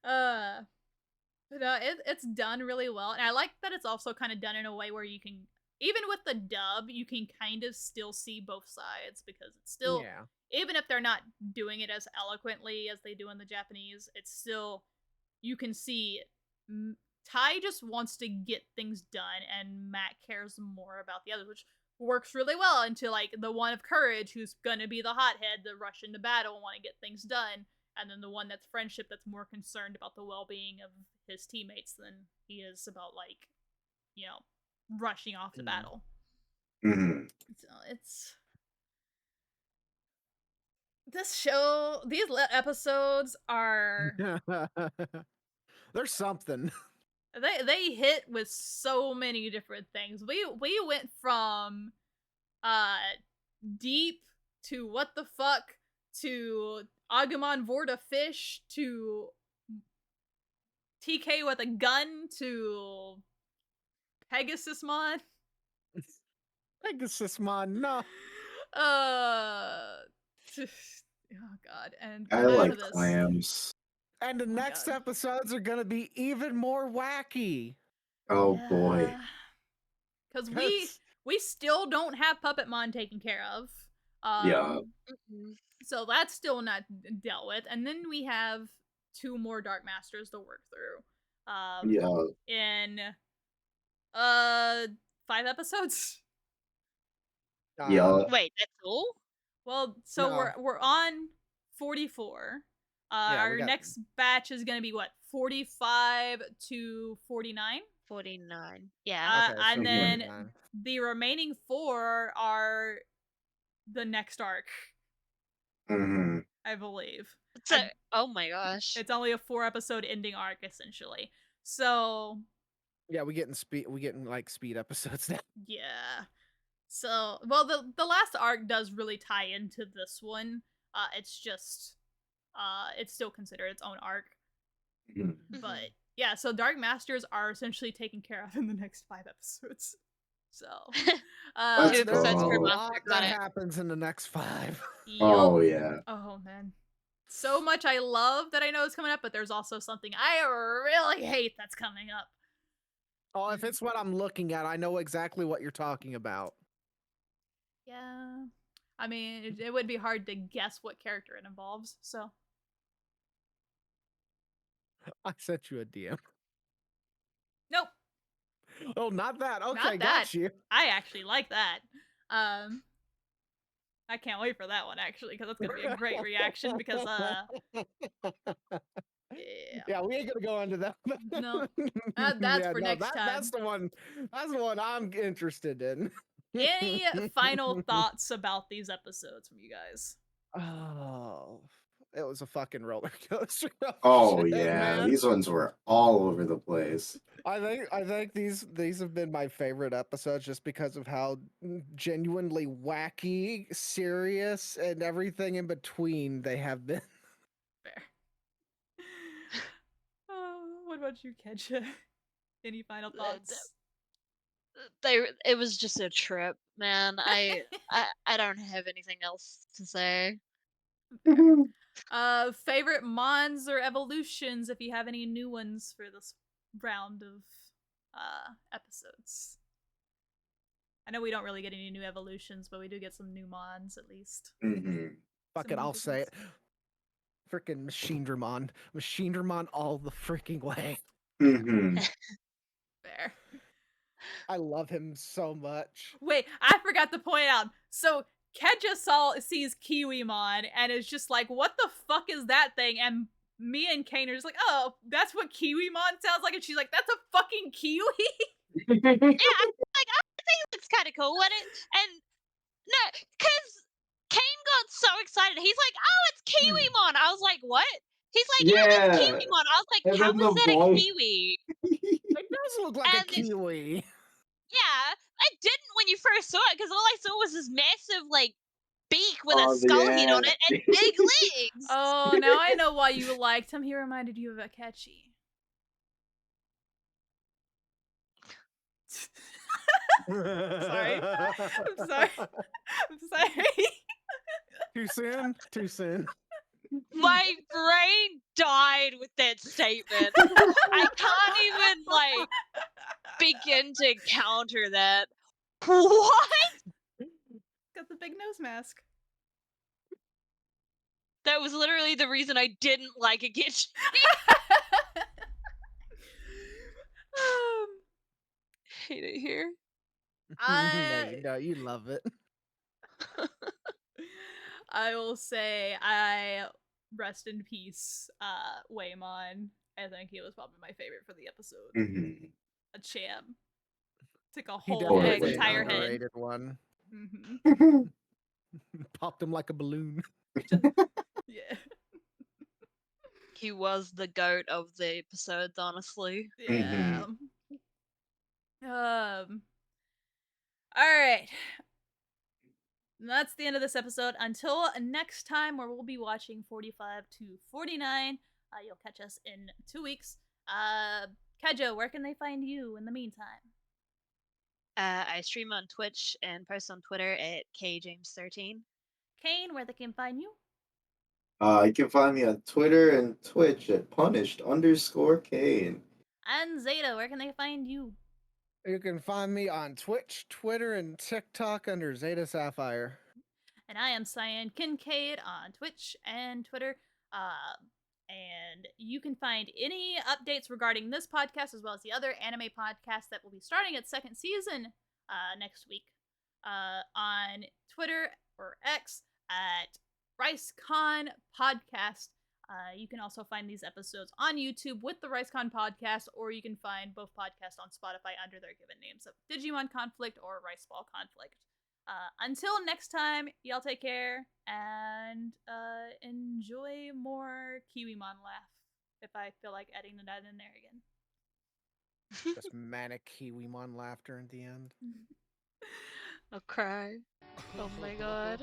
But it's done really well, and I like that it's also kind of done in a way where you can, even with the dub, you can kind of still see both sides, because it's still, Yeah. even if they're not doing it as eloquently as they do in the Japanese, it's still, you can see Ty just wants to get things done, and Matt cares more about the others, which works really well into like the one of courage, who's gonna be the hothead, the rush into battle, want to get things done, and then the one that's friendship, that's more concerned about the well-being of his teammates than he is about, like, you know, rushing off to battle. Mhm. So it's this show, these episodes are There's something. they hit with so many different things. We went from deep to what the fuck to Agumon Vorta fish to TK with a gun to Pegasusmon. Pegasusmon, no. Oh god, and I none like of this. clams. And the Oh, next God. episodes are gonna be even more wacky. Oh boy. Because Yes. we still don't have Puppetmon taken care of. Yeah. So that's still not dealt with, and then we have 2 more Dark Masters to work through. Yeah. In 5 episodes. Yeah. Wait, that's all? Well, so No. we're on 44. Yeah, we Our got- next batch is gonna be what, 45 to 49. 49. Yeah. Okay, so And then 49. the remaining 4 are the next arc, hmm I believe. So, oh my gosh. It's only a 4-episode ending arc, essentially. So Yeah, we getting like speed episodes now. yeah. So, well, the last arc does really tie into this one. It's just, it's still considered its own arc. But yeah, so Dark Masters are essentially taken care of in the next 5 episodes. So, That's 2 episodes per cool. month. lot Got that it. happens in the next 5. Oh yeah. Oh man, so much I love that I know is coming up, but there's also something I really hate that's coming up. Oh, if it's what I'm looking at, I know exactly what you're talking about. Yeah, I mean, it would be hard to guess what character it involves. So I sent you a DM. nope, Oh, not that. Okay, not that. got you. I actually like that. I can't wait for that one actually, because that's gonna be a great reaction. Because Yeah, we ain't gonna go into that. No. That's for next time. That's the one. That's the one I'm interested in. Any final thoughts about these episodes from you guys? Oh, it was a fucking roller coaster. of Oh shit, yeah. man. These ones were all over the place. I think these have been my favorite episodes just because of how genuinely wacky, serious, and everything in between they have been. Fair. What about you, Keja? Any final thoughts? It was just a trip, man. I don't have anything else to say. Favorite mons or evolutions, if you have any new ones for this round of episodes. I know we don't really get any new evolutions, but we do get some new mons at least. Fuck it, I'll say it. Freaking Machinedramon all the freaking way. Fair. I love him so much. Wait, I forgot to point out. So Keja sees Kiwimon and is just like, what the fuck is that thing? And me and Kain are just like, oh, that's what Kiwimon sounds like. And she's like, that's a fucking kiwi? Yeah, I think it's kind of cool. And no, because Kane got so excited. He's like, oh, it's Kiwimon. I was like, what? He's like, yeah, that's Yeah. Kiwimon. I was like, And how then is the that a voice. kiwi? It does look like a And kiwi. yeah, I didn't when you first saw it because all I saw was this massive like beak with a Oh, skull head on yeah. it and big legs. Oh, now I know why you liked him. He reminded you of Akechi. Sorry. I'm sorry. I'm sorry. Too soon? Too soon. My brain died with that statement. I can't even like begin to counter that. What? Got the big nose mask. That was literally the reason I didn't like Akechi. Hate it here. No, you love it. I will say I rest in peace, Waymon. I think he was probably my favorite for the episode. Mhm. A champ. Took a He whole Poor definitely entire an head. underrated one. Mm-hmm. Popped him like a balloon. Yeah. He was the goat of the episodes, honestly. Yeah. All right. That's the end of this episode. Until next time, where we'll be watching 45 to 49. You'll catch us in 2 weeks. Keja, where can they find you in the meantime? I stream on Twitch and post on Twitter at kjames13. Kain, where they can find you? You can find me on Twitter and Twitch at punished_Kain. And Zeta, where can they find you? You can find me on Twitch, Twitter, and TikTok under Zeta Sapphire. And I am Cyan Kincaid on Twitch and Twitter. And you can find any updates regarding this podcast as well as the other anime podcasts that will be starting its second season next week on Twitter or X at RiceCon Podcast. You can also find these episodes on YouTube with the RiceCon Podcast, or you can find both podcasts on Spotify under their given names of Digimon Conflict or Rice Ball Conflict. Until next time, y'all take care and enjoy more Kiwimon laugh if I feel like adding that in there again. Just manic Kiwimon laughter at the end. I'll cry. Oh my god.